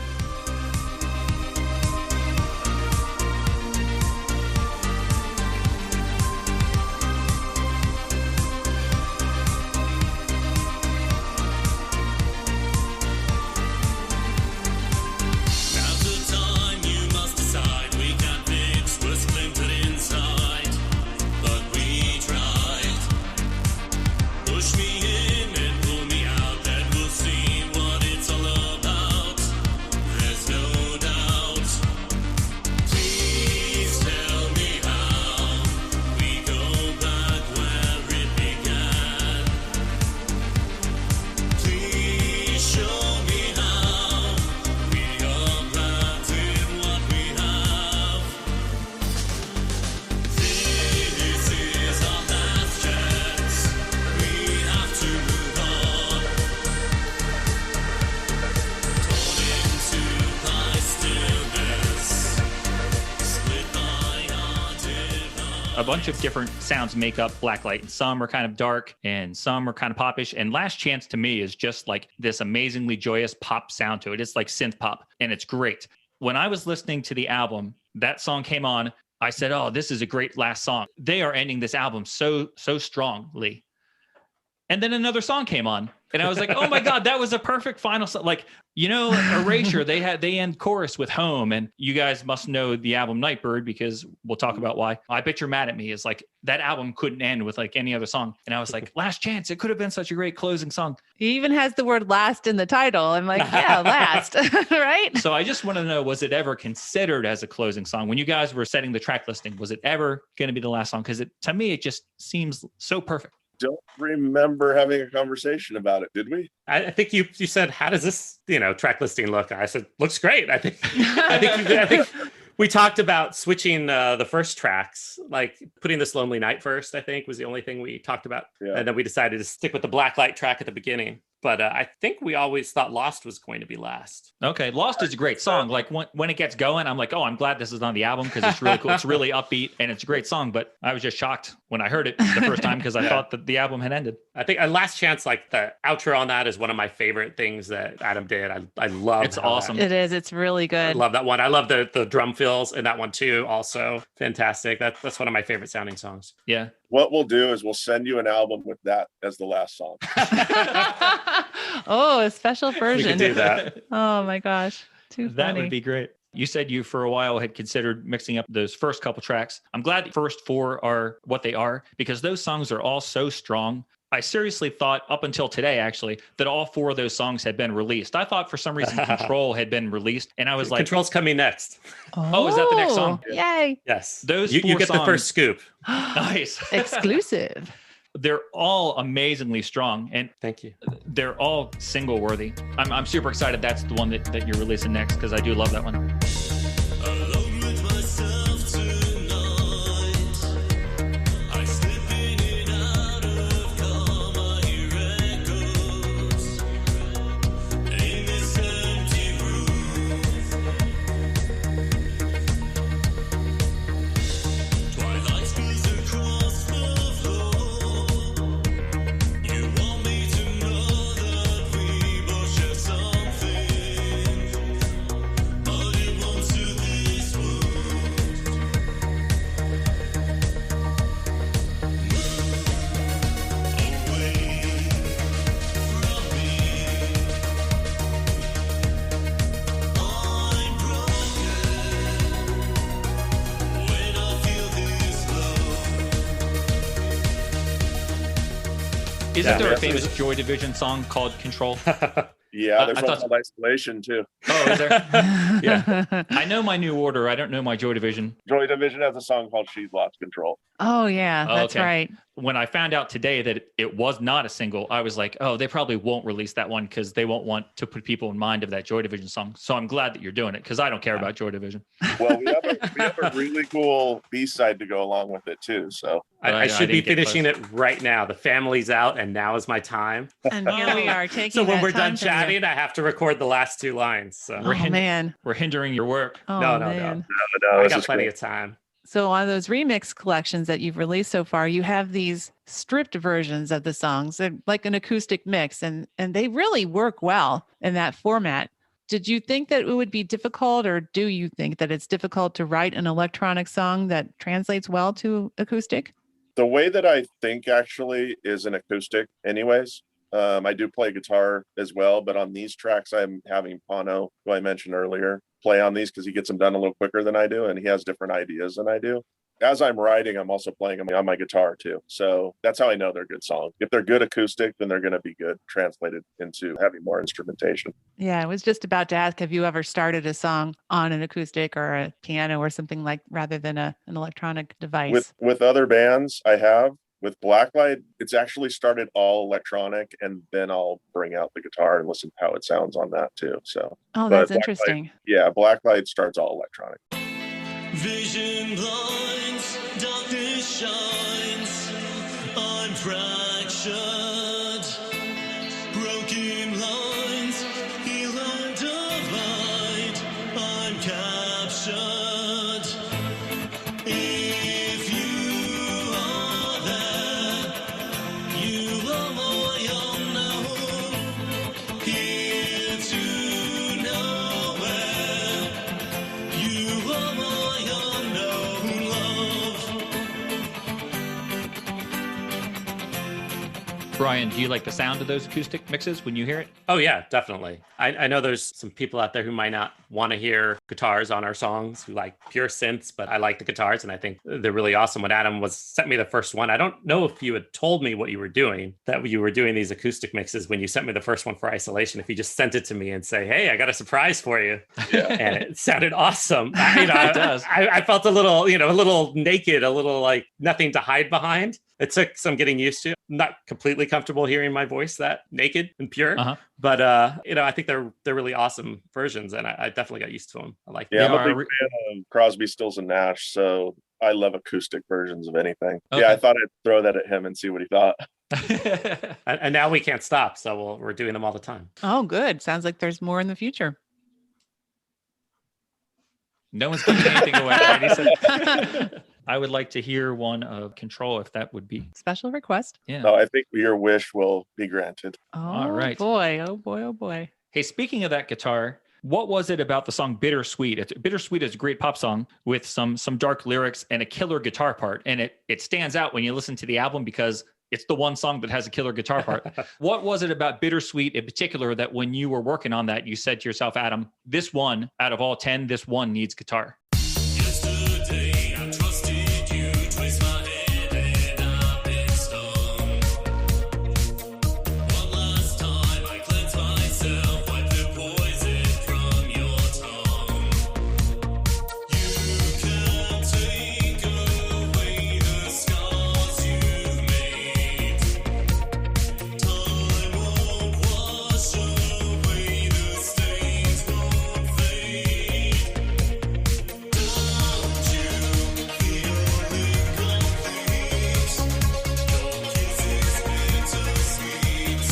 F: Now's the time you must decide. We can't fix what's splintered inside, but we tried. Push me in and pull me out, then we'll see what it's all about. There's no doubt. Please tell me how we go back where it began. Please show me how we are planting what we have. This is our last chance. We have to move on. Torn into by stillness, split by our divine.
B: A bunch of different sounds make up Blaklight, and some are kind of dark and some are kind of popish. And Last Chance to me is just like this amazingly joyous pop sound to it. It's like synth pop and it's great. When I was listening to the album, that song came on. I said, oh, this is a great last song. They are ending this album so strongly. And then another song came on and I was like, oh my God, that was a perfect final song. Like, you know, Erasure, they end chorus with Home, and you guys must know the album Nightbird because we'll talk about why. I Bet You're Mad at Me is like, that album couldn't end with like any other song. And I was like, Last Chance, it could have been such a great closing song.
C: He even has the word last in the title. I'm like, yeah, last. Right?
B: So I just want to know, was it ever considered as a closing song? When you guys were setting the track listing, was it ever going to be the last song? Because to me, it just seems so perfect.
E: Don't remember having a conversation about it, did we?
D: I think you said, how does this, track listing look? I said, looks great. I think we talked about switching the first tracks, like putting This Lonely Night first, I think was the only thing we talked about.
E: Yeah.
D: And then we decided to stick with the Blaklight track at the beginning. But I think we always thought Lost was going to be last.
B: Okay, Lost is a great song. Like when it gets going, I'm like, oh, I'm glad this is on the album because it's really cool. It's really upbeat and it's a great song. But I was just shocked when I heard it the first time because I thought that the album had ended.
D: I think Last Chance, like the outro on that is one of my favorite things that Adam did. I love
B: It's
D: how
B: awesome.
C: It is. It's really
D: I
C: good.
D: love that one. I love the drum fills in that one too. Also fantastic. That's one of my favorite sounding songs.
B: Yeah.
E: What we'll do is we'll send you an album with that as the last song.
C: Oh, a special
D: We
C: version.
D: can do that.
C: Oh my gosh. Too
B: That
C: funny.
B: would be great. You said you for a while had considered mixing up those first couple tracks. I'm glad the first four are what they are because those songs are all so strong. I seriously thought up until today, actually, that all four of those songs had been released. I thought for some reason Control had been released. And I was like,
D: Control's coming next.
B: Oh, is that the next song?
C: Yay.
D: Yes.
B: Those
D: you
B: four
D: get the first
B: songs-
D: scoop.
B: nice.
C: Exclusive.
B: They're all amazingly strong and
D: Thank you.
B: they're all single worthy. I'm super excited that's the one that you're releasing next because I do love that one.
F: Alone with myself tonight, I slip in and out of calm, I hear echoes in this empty
B: Isn't there a famous Joy Division song called Control?
E: Yeah, there's
B: I
E: one
B: thought-
E: called Isolation too.
B: Oh, is there? Yeah. I know my New Order. I don't know my Joy Division.
E: Joy Division has a song called She's Lost Control.
C: Oh, yeah,
B: Oh,
C: that's
B: okay.
C: right.
B: When I found out today that it was not a single, I was like, oh, they probably won't release that one because they won't want to put people in mind of that Joy Division song. So I'm glad that you're doing it because I don't care about Joy Division.
E: Well, we have a really cool B-side to go along with it too. So
D: I should be
B: didn't get
D: finishing it right now. The family's out, and now is my time.
C: And here we are taking
D: So when
C: that
D: we're
C: time
D: done
C: from you.
D: chatting, I have to record the last 2 lines. So
C: Oh, man.
B: We're hindering your work.
C: Oh,
D: No.
C: man.
E: no,
D: I
E: this
D: got
E: is
D: plenty
E: cool.
D: of time.
C: So on those remix collections that you've released so far, you have these stripped versions of the songs. They're like an acoustic mix, and they really work well in that format. Did you think that it would be difficult, or do you think that it's difficult to write an electronic song that translates well to acoustic?
E: The way that I think actually is an acoustic anyways. I do play guitar as well, but on these tracks, I'm having Pano, who I mentioned earlier, play on these because he gets them done a little quicker than I do, and he has different ideas than I do. As I'm writing, I'm also playing them on my guitar too. So that's how I know they're good songs. If they're good acoustic, then they're going to be good translated into having more instrumentation.
C: Yeah, I was just about to ask, have you ever started a song on an acoustic or a piano or something like rather than an electronic device?
E: With other bands, I have. With Blaklight, it's actually started all electronic, and then I'll bring out the guitar and listen to how it sounds on that too. So,
C: Oh,
E: but
C: that's
E: Blaklight-
C: interesting.
E: Yeah, Blaklight starts all electronic.
F: Vision blinds, darkness shines. I'm fractured. Broken lines, heal and divide. I'm captured. If you are there, you are my unknown. Here to nowhere. You are my unknown love.
B: Brian, do you like the sound of those acoustic mixes when you hear it?
D: Oh, yeah, definitely. I know there's some people out there who might not want to hear guitars on our songs, who like pure synths, but I like the guitars and I think they're really awesome. When Adam sent me the first one, I don't know if you had told me what you were doing, that you were doing these acoustic mixes when you sent me the first one for Isolation. If you just sent it to me and say, hey, I got a surprise for you.
E: Yeah.
D: And it sounded awesome.
B: It does.
D: I felt a little naked, a little like nothing to hide behind. It took some getting used to. I'm not completely comfortable hearing my voice that naked and pure, but I think they're really awesome versions, and I definitely got used to them. I like them.
E: Yeah, I'm
B: Yeah,
E: a big fan of Crosby, Stills, and Nash, so I love acoustic versions of anything.
B: Okay.
E: Yeah, I thought I'd throw that at him and see what he thought.
D: And now we can't stop, so we're doing them all the time.
C: Oh, good. Sounds like there's more in the future.
B: No one's giving anything away. Right? He said, I would like to hear one of Control, if that would be.
C: Special request.
B: Yeah.
E: No, I think your wish will be granted.
C: Oh,
B: All right.
C: boy. Oh, boy. Oh, boy.
B: Hey, speaking of that guitar, what was it about the song Bittersweet? Bittersweet is a great pop song with some dark lyrics and a killer guitar part. And it stands out when you listen to the album because it's the one song that has a killer guitar part. What was it about Bittersweet in particular that when you were working on that, you said to yourself, Adam, this one out of all 10, this one needs guitar?
F: Yesterday I trusted you, twist my head and I've been stung. One last time I cleanse myself, wipe the poison from your tongue. You can take away the scars you've made. Time won't wash away the stains won't fade. Don't you feel incomplete? Your kisses bittersweet,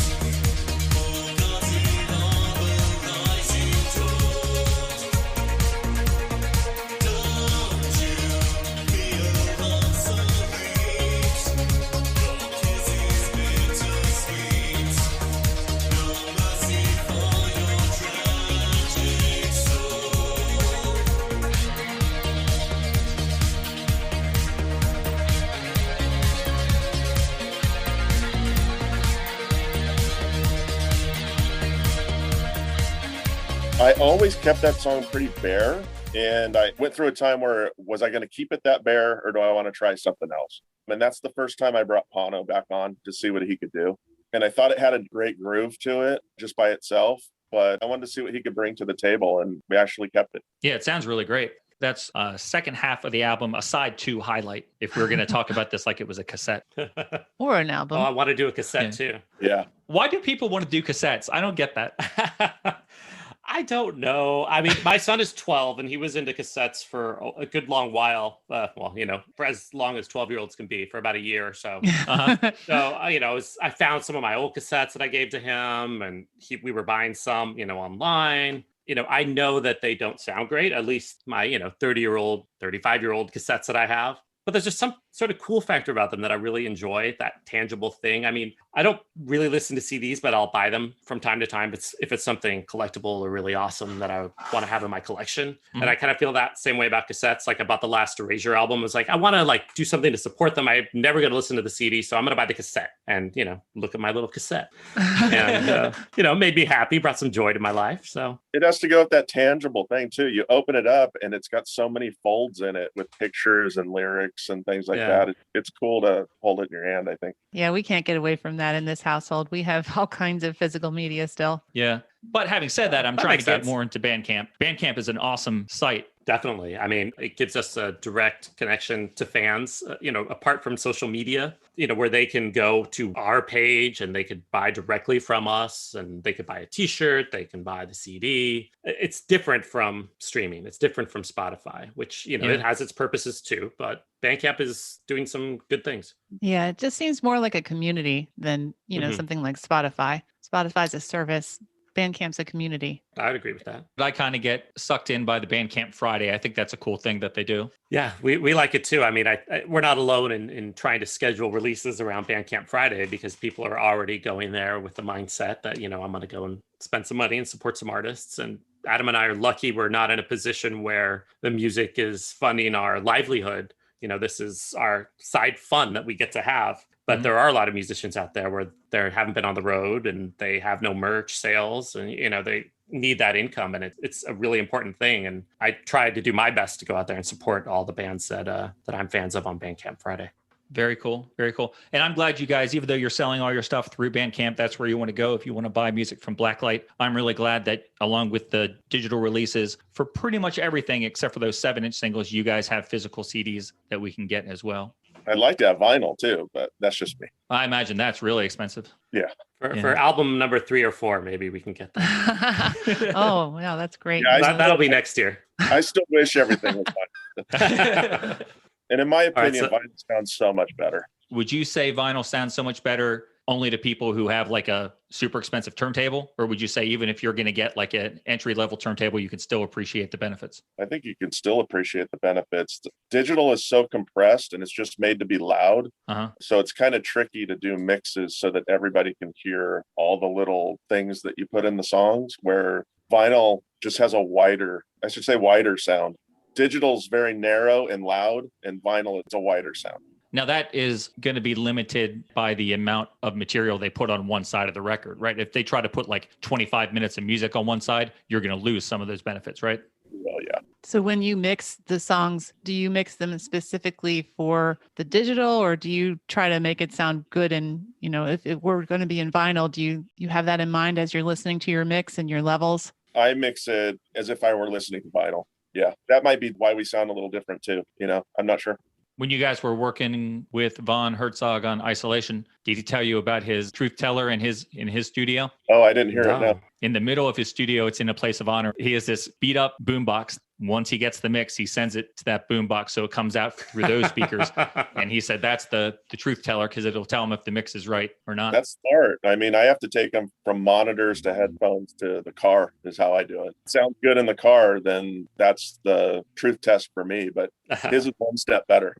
F: forgotten all the lies you told. Don't you feel obsolete? Your kisses bittersweet, no mercy for your tragic soul.
E: I always kept that song pretty bare, and I went through a time where was I going to keep it that bare, or do I want to try something else? And that's the first time I brought Pano back on to see what he could do. and I thought it had a great groove to it just by itself, but I wanted to see what he could bring to the table, and we actually kept it.
B: Yeah, it sounds really great. That's second half of the album, a side 2 highlight, if we were going to talk about this like it was a cassette.
C: Or an album.
D: Oh, I want to do a cassette too.
E: Yeah.
B: Why do people want to do cassettes? I don't get that.
D: I don't know. I mean, my son is 12 and he was into cassettes for a good long while. Well, for as long as 12-year-olds can be, for about a year or so.
B: Uh-huh.
D: So, I found some of my old cassettes that I gave to him, and we were buying some, online. I know that they don't sound great, at least my, 30-year-old, 35-year-old cassettes that I have. But there's just some sort of cool factor about them that I really enjoy, that tangible thing. I mean, I don't really listen to CDs, but I'll buy them from time to time. If it's something collectible or really awesome that I want to have in my collection. Mm-hmm. And I kind of feel that same way about cassettes. Like, I bought the last Erasure album. I was like, I want to do something to support them. I'm never going to listen to the CD, so I'm going to buy the cassette and, look at my little cassette. And, made me happy, brought some joy to my life. So
E: it has to go with that tangible thing too. You open it up and it's got so many folds in it with pictures and lyrics and things like that. It's cool to hold it in your hand, I think.
C: Yeah, we can't get away from that in this household. We have all kinds of physical media still.
B: Yeah. But having said that, I'm
D: That
B: trying to
D: makes
B: get
D: sense.
B: more into Bandcamp. Bandcamp is an awesome site.
D: definitely. I mean, it gives us a direct connection to fans, apart from social media, where they can go to our page and they could buy directly from us, and they could buy a t-shirt, they can buy the CD. It's different from streaming. It's different from Spotify, which, it has its purposes too, but Bandcamp is doing some good things.
C: Yeah, it just seems more like a community than, something like Spotify. Spotify's a service. Bandcamp's a community.
D: I'd agree with that.
B: I kind of get sucked in by the Bandcamp Friday. I think that's a cool thing that they do.
D: Yeah, we like it too. I mean, we're not alone in trying to schedule releases around Bandcamp Friday, because people are already going there with the mindset that, I'm going to go and spend some money and support some artists. And Adam and I are lucky we're not in a position where the music is funding our livelihood. This is our side fun that we get to have. But there are a lot of musicians out there where they haven't been on the road and they have no merch sales, and, they need that income. And it's a really important thing. And I tried to do my best to go out there and support all the bands that I'm fans of on Bandcamp Friday.
B: Very cool. Very cool. And I'm glad you guys, even though you're selling all your stuff through Bandcamp, that's where you want to go if you want to buy music from Blaklight. I'm really glad that along with the digital releases for pretty much everything except for those 7-inch singles, you guys have physical CDs that we can get as well.
E: I'd like to have vinyl too, but that's just me.
B: I imagine that's really expensive.
E: Yeah.
D: For album number 3 or 4, maybe we can get that.
C: Oh, wow, that's great.
E: Yeah,
D: That'll be next year.
E: I still wish everything was vinyl. And in my opinion, vinyl sounds so much better.
B: Would you say vinyl sounds so much better only to people who have like a super expensive turntable? Or would you say even if you're going to get like an entry-level turntable, you can still appreciate the benefits?
E: I think you can still appreciate the benefits. Digital is so compressed and it's just made to be loud.
B: Uh-huh.
E: So it's kind of tricky to do mixes so that everybody can hear all the little things that you put in the songs, where vinyl just has a wider sound. Digital's very narrow and loud, and vinyl is a wider sound.
B: Now that is going to be limited by the amount of material they put on one side of the record, right? If they try to put like 25 minutes of music on one side, you're going to lose some of those benefits, right?
E: Well, yeah.
C: So when you mix the songs, do you mix them specifically for the digital, or do you try to make it sound good? And, if it were going to be in vinyl, do you have that in mind as you're listening to your mix and your levels?
E: I mix it as if I were listening to vinyl. Yeah, that might be why we sound a little different too. I'm not sure.
B: When you guys were working with Von Herzog on Isolation, did he tell you about his truth teller in his studio?
E: Oh, I didn't hear it. No.
B: In the middle of his studio, it's in a place of honor. He has this beat up boombox. Once he gets the mix, he sends it to that boombox so it comes out through those speakers. And he said that's the truth teller, because it'll tell him if the mix is right or not.
E: That's smart. I mean, I have to take them from monitors to headphones to the car is how I do it. Sounds good in the car, then that's the truth test for me. But his is one step better.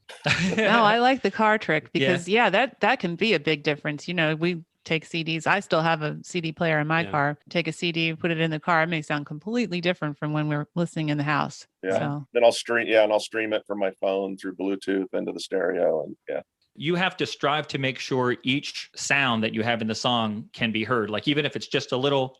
C: No, I like the car trick, because that can be a big difference. We take CDs. I still have a CD player in my car. Take a CD, put it in the car. It may sound completely different from when we're listening in the house.
E: Yeah.
C: So.
E: Then I'll stream it from my phone through Bluetooth into the stereo. And
B: you have to strive to make sure each sound that you have in the song can be heard. Like, even if it's just a little,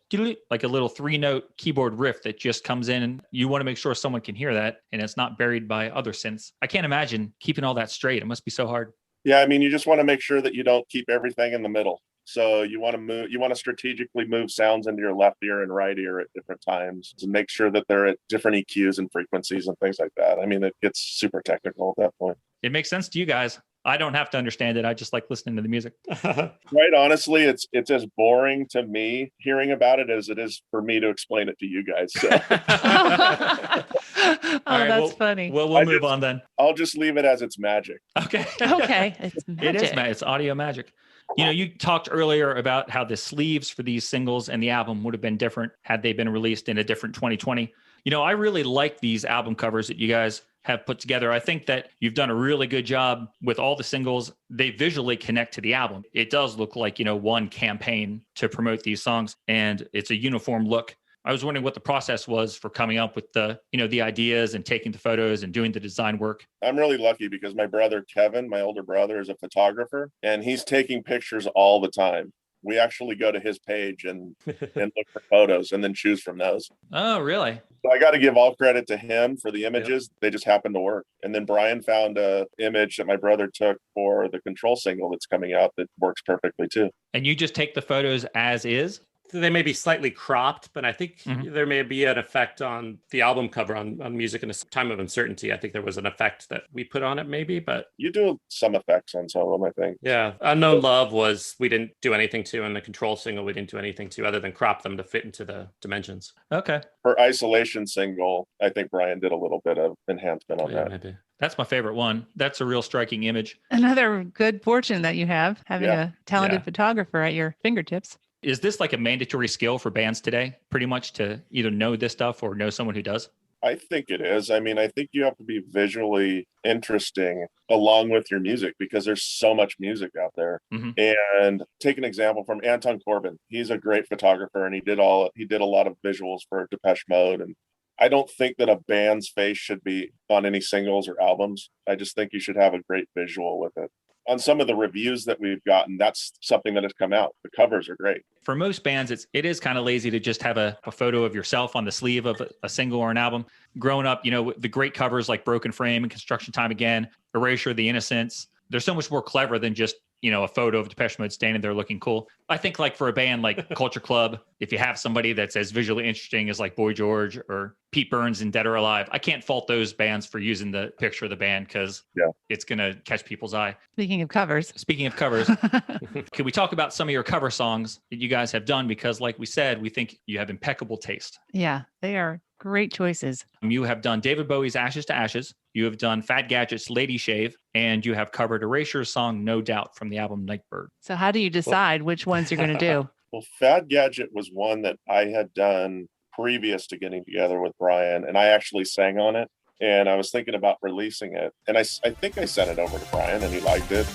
B: like a little 3-note keyboard riff that just comes in, and you want to make sure someone can hear that and it's not buried by other synths. I can't imagine keeping all that straight. It must be so hard.
E: Yeah, I mean, you just want to make sure that you don't keep everything in the middle. So you want to strategically move sounds into your left ear and right ear at different times to make sure that they're at different EQs and frequencies and things like that. I mean, it gets super technical at that point.
B: It makes sense to you guys. I don't have to understand it. I just like listening to the music.
E: Right. Honestly, it's as boring to me hearing about it as it is for me to explain it to you guys. So.
C: That's funny.
B: Well, we'll move on then.
E: I'll just leave it as it's magic.
B: Okay.
C: Okay. It's magic.
B: It is it's audio magic. You know, you talked earlier about how the sleeves for these singles and the album would have been different had they been released in a different 2020. You know, I really like these album covers that you guys have put together. I think that you've done a really good job with all the singles. They visually connect to the album. It does look like, you know, one campaign to promote these songs, and it's a uniform look. I was wondering what the process was for coming up with the, you know, the ideas and taking the photos and doing the design work.
E: I'm really lucky because my brother, Kevin, my older brother, is a photographer, and he's taking pictures all the time. We actually go to his page and look for photos and then choose from those.
B: Oh, really?
E: So I got to give all credit to him for the images. Yep. They just happen to work. And then Brian found a image that my brother took for the Control single that's coming out that works perfectly too.
B: And you just take the photos as is?
D: They may be slightly cropped, but I think there may be an effect on the album cover on music in a time of uncertainty. I think there was an effect that we put on it maybe, but...
E: You do some effects on some of them, I think.
D: Yeah. Unknown Love we didn't do anything to, and the Control single we didn't do anything to other than crop them to fit into the dimensions.
B: Okay.
E: For Isolation single, I think Brian did a little bit of enhancement on that.
D: Maybe.
B: That's my favorite one. That's a real striking image.
C: Another good fortune that you have, having a talented photographer at your fingertips.
B: Is this like a mandatory skill for bands today, pretty much, to either know this stuff or know someone who does?
E: I think it is. I mean, I think you have to be visually interesting along with your music because there's so much music out there. Mm-hmm. And take an example from Anton Corbin. He's a great photographer, and he did a lot of visuals for Depeche Mode. And I don't think that a band's face should be on any singles or albums. I just think you should have a great visual with it. On some of the reviews that we've gotten, that's something that has come out. The covers are great.
B: For most bands, it is kind of lazy to just have a photo of yourself on the sleeve of a single or an album. Growing up, you know, the great covers like Broken Frame and Construction Time Again, Erasure, The Innocents, they're so much more clever than just, you know, a photo of Depeche Mode standing there looking cool. I think like for a band like Culture Club, if you have somebody that's as visually interesting as like Boy George or Pete Burns in Dead or Alive, I can't fault those bands for using the picture of the band because it's going to catch people's eye.
C: Speaking of covers,
B: can we talk about some of your cover songs that you guys have done? Because like we said, we think you have impeccable taste.
C: Yeah, they are great choices.
B: You have done David Bowie's Ashes to Ashes. You have done Fad Gadget's Lady Shave, and you have covered Erasure's song No Doubt from the album Nightbird.
C: So how do you decide which ones you're going to do?
E: Well, Fad Gadget was one that I had done previous to getting together with Brian, and I actually sang on it, and I was thinking about releasing it, and I think I sent it over to Brian, and he liked it.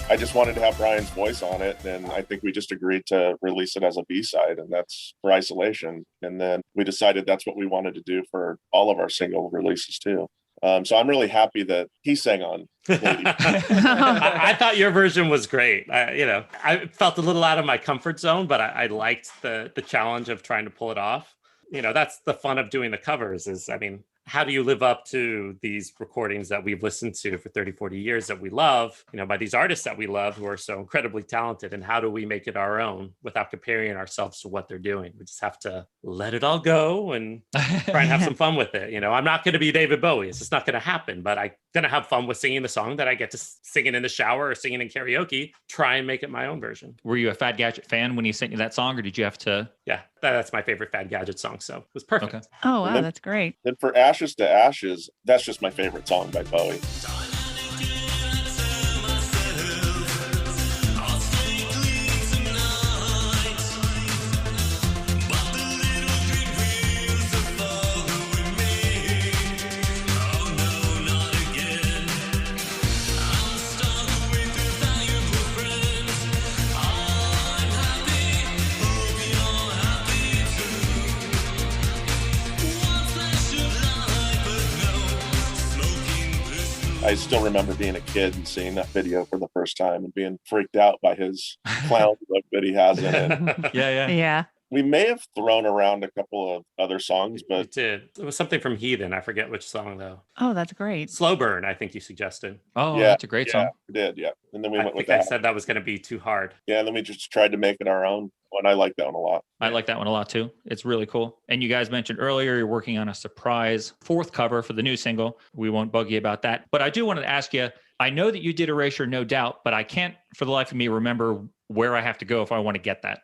E: I just wanted to have Brian's voice on it, and I think we just agreed to release it as a B-side, and that's for Isolation. And then we decided that's what we wanted to do for all of our single releases too. So I'm really happy that he sang on Lady.
D: I thought your version was great. I felt a little out of my comfort zone, but I liked the challenge of trying to pull it off. You know, that's the fun of doing the covers is, I mean, how do you live up to these recordings that we've listened to for 30, 40 years that we love, you know, by these artists that we love who are so incredibly talented? And how do we make it our own without comparing ourselves to what they're doing? We just have to let it all go and try and have some fun with it. You know, I'm not going to be David Bowie. It's just not going to happen, but I'm going to have fun with singing the song that I get to sing it in the shower or singing in karaoke, try and make it my own version.
B: Were you a Fad Gadget fan when he sent you that song, or did you have to?
D: Yeah, that's my favorite Fad Gadget song. So it was perfect.
B: Okay.
C: Oh, wow, that's great.
E: And for Ashes to Ashes, that's just my favorite song by Bowie. I still remember being a kid and seeing that video for the first time and being freaked out by his clown look that he has in it.
B: Yeah.
C: Yeah.
E: We may have thrown around a couple of other songs,
D: It
E: but
D: did. It was something from Heathen. I forget which song though.
C: Oh, that's great.
D: Slow Burn, I think you suggested.
B: Oh,
E: Yeah,
B: that's a great song.
E: we did, yeah. And then we
D: I
E: went with
D: think I
E: that.
D: said that was going to be too hard.
E: Yeah, and then we just tried to make it our own. And I like that one a lot.
B: I like that one a lot too. It's really cool. And you guys mentioned earlier you're working on a surprise fourth cover for the new single. We won't bug you about that. But I do want to ask you, I know that you did Erasure, no doubt, but I can't for the life of me remember where I have to go if I want to get that.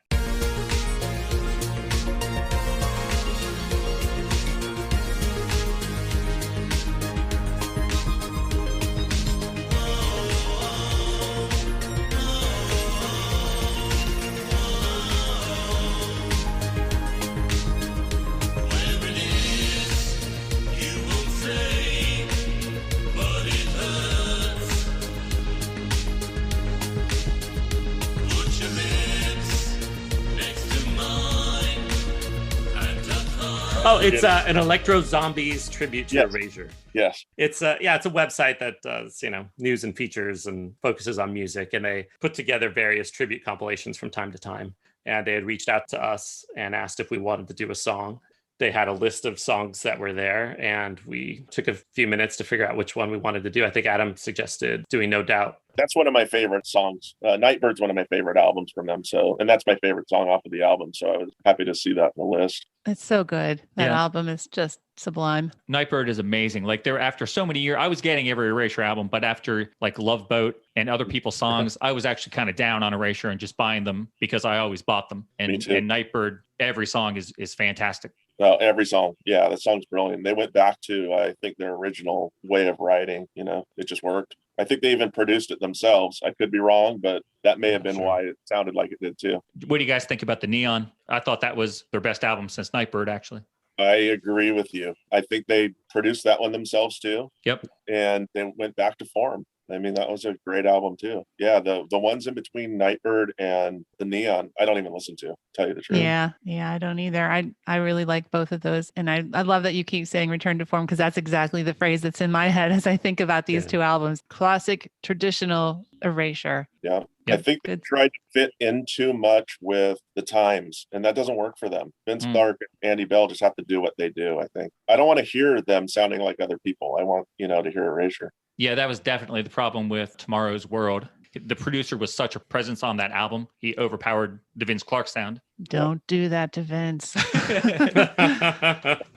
D: Oh, it's an Electro Zombies tribute to
E: Yes.
D: Erasure.
E: Yes.
D: It's a website that does, news and features and focuses on music, and they put together various tribute compilations from time to time. And they had reached out to us and asked if we wanted to do a song. They had a list of songs that were there, and we took a few minutes to figure out which one we wanted to do. I think Adam suggested doing No Doubt.
E: That's one of my favorite songs. Nightbird's one of my favorite albums from them. And that's my favorite song off of the album. So I was happy to see that on the list.
C: It's so good. That
B: Yeah.
C: album is just sublime.
B: Nightbird is amazing. Like they're after so many years, I was getting every Erasure album, but after like Love Boat and other people's songs, I was actually kind of down on Erasure and just buying them because I always bought them.
E: Me
B: And
E: too.
B: Nightbird, every song is fantastic.
E: Every song. Yeah, the song's brilliant. They went back to, I think, their original way of writing. It just worked. I think they even produced it themselves. I could be wrong, but that may have been
D: Sure.
E: why it sounded like it did too.
B: What do you guys think about the Neon? I thought that was their best album since Nightbird, actually.
E: I agree with you. I think they produced that one themselves too.
B: Yep.
E: And they went back to form. I mean, that was a great album too. Yeah, the ones in between Nightbird and the Neon, I don't even listen to, tell you the truth.
C: Yeah. Yeah. I don't either. I really like both of those. And I love that you keep saying return to form because that's exactly the phrase that's in my head as I think about these
D: Yeah.
C: two albums. Classic, traditional Erasure.
E: Yeah.
B: Yeah,
E: I think they
C: good.
E: tried to fit in too much with the times, and that doesn't work for them. Vince Clarke and Andy Bell just have to do what they do, I think. I don't want to hear them sounding like other people. I want, to hear Erasure.
B: Yeah, that was definitely the problem with Tomorrow's World. The producer was such a presence on that album. He overpowered the Vince Clarke sound.
C: Don't do that to Vince.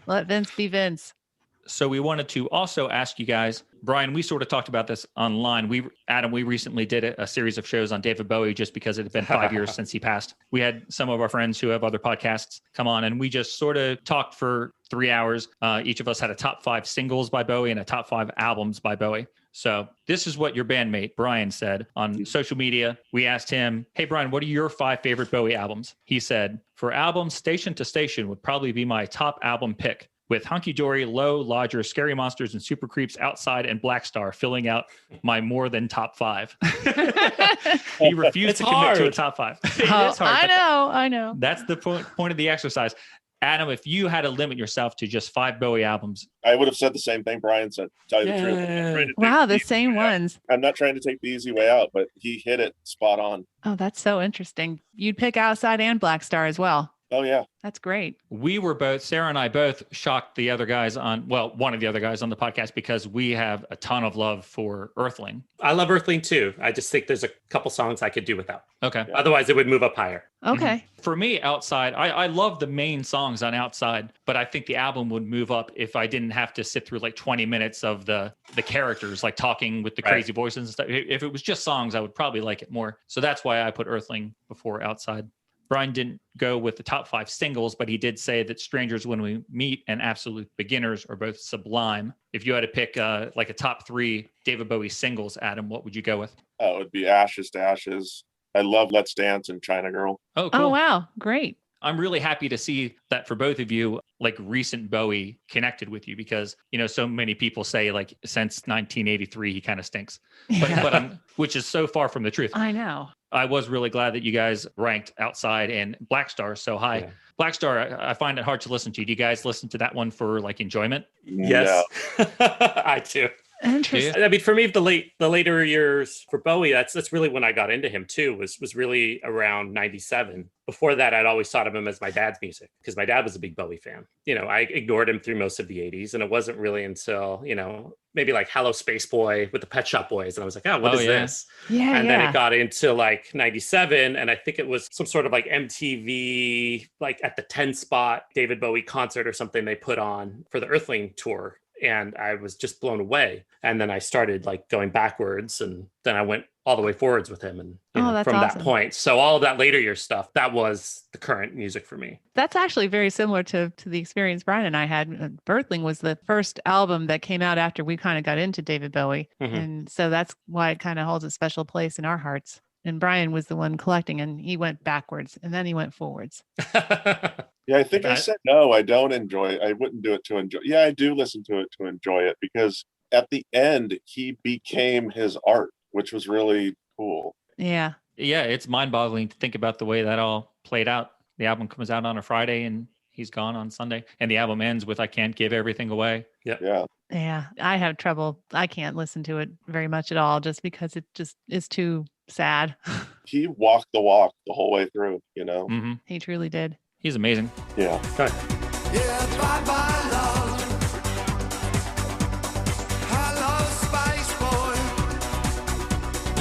C: Let Vince be Vince.
B: So we wanted to also ask you guys, Brian, we sort of talked about this online. We recently did a series of shows on David Bowie just because it had been 5 years since he passed. We had some of our friends who have other podcasts come on and we just sort of talked for 3 hours. Each of us had a top 5 singles by Bowie and a top 5 albums by Bowie. So this is what your bandmate, Brian, said on social media. We asked him, hey, Brian, what are your 5 favorite Bowie albums? He said, for albums, Station to Station would probably be my top album pick, with Hunky Dory, Low, Lodger, Scary Monsters, and Super Creeps outside and Black Star filling out my more than top 5. He refused to commit to a top 5. It is hard, but
C: I know.
B: that's the point of the exercise. Adam, if you had to limit yourself to just 5 Bowie albums,
E: I would have said the same thing Brian said, tell you the truth. I'm not trying to take
C: Wow, the
E: easy
C: same
E: way out.
C: ones.
E: I'm not trying to take the easy way out, but he hit it spot on.
C: Oh, that's so interesting. You'd pick Outside and Black Star as well.
E: Oh, yeah.
C: That's great.
B: we were both, Sarah and I both shocked the other guys one of the other guys on the podcast because we have a ton of love for Earthling.
D: I love Earthling too. I just think there's a couple songs I could do without.
B: Okay.
D: Otherwise, it would move up higher.
C: Okay.
B: For me, Outside, I love the main songs on Outside, but I think the album would move up if I didn't have to sit through like 20 minutes of the characters, like talking with the
D: Right.
B: crazy voices and stuff. If it was just songs, I would probably like it more. So that's why I put Earthling before Outside. Brian didn't go with the top 5 singles, but he did say that Strangers When We Meet and Absolute Beginners are both sublime. If you had to pick like a top 3 David Bowie singles, Adam, what would you go with?
E: It would be Ashes to Ashes. I love Let's Dance and China Girl.
B: Oh, cool.
C: Oh, wow. Great.
B: I'm really happy to see that for both of you, like recent Bowie connected with you because, so many people say like since 1983, he kind of stinks, but which is so far from the truth.
C: I know.
B: I was really glad that you guys ranked Outside and Black Star so high.
D: Yeah.
B: Black Star, I find it hard to listen to. Do you guys listen to that one for like enjoyment?
D: Yes. I do.
C: Interesting.
D: I mean, for me, the later years for Bowie, that's really when I got into him too. Was really around '97. Before that, I'd always thought of him as my dad's music because my dad was a big Bowie fan. I ignored him through most of the '80s, and it wasn't really until maybe like Hello Space Boy with the Pet Shop Boys, and I was like, oh, what is this?
C: Yeah,
D: and then it got into like '97, and I think it was some sort of like MTV, like at the 10 spot David Bowie concert or something they put on for the Earthling tour. And I was just blown away. And then I started like going backwards, and then I went all the way forwards with him. And
C: that's
D: from
C: awesome.
D: that point, so all of that later year stuff, that was the current music for me.
C: That's actually very similar to the experience Brian and I had. Birthling was the first album that came out after we kind of got into David Bowie.
D: Mhm.
C: And so that's why it kind of holds a special place in our hearts. And Brian was the one collecting, and he went backwards and then he went forwards.
E: Yeah, I think I said no, I don't enjoy it. I wouldn't do it to enjoy. Yeah, I do listen to it to enjoy it because at the end he became his art, which was really cool.
C: Yeah.
B: Yeah, it's mind-boggling to think about the way that all played out. The album comes out on a Friday and he's gone on Sunday, and the album ends with "I can't give everything away."
E: Yeah.
C: Yeah. I have trouble. I can't listen to it very much at all just because it just is too sad.
E: He walked the walk the whole way through,
B: Hmm.
C: He truly did.
B: He's amazing.
E: Yeah.
F: Yeah, bye bye love. Hello, Space Boy.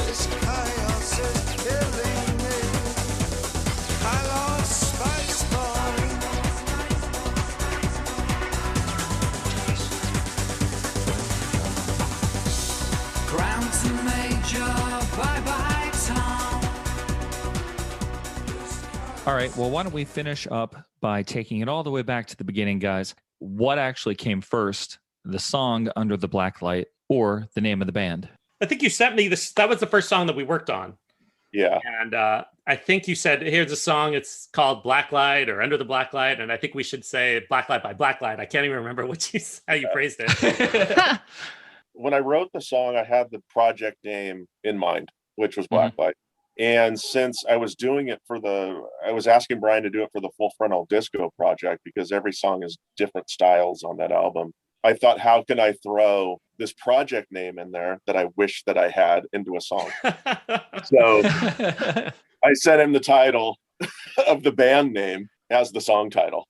F: This chaos is killing me. Hello, Space Boy. Ground to Major, bye bye Tom.
B: All right, well, why don't we finish up by taking it all the way back to the beginning, guys? What actually came first, the song Under the Blaklight or the name of the band?
D: I think you sent me this. That was the first song that we worked on.
E: Yeah.
D: And I think you said, here's a song. It's called Blaklight or Under the Blaklight. And I think we should say Blaklight by Blaklight. I can't even remember how you phrased it.
E: When I wrote the song, I had the project name in mind, which was Blaklight. And since I was doing it I was asking Brian to do it for the Full Frontal Disco project because every song is different styles on that album. I thought, how can I throw this project name in there that I wish that I had into a song? So I sent him the title of the band name as the song title.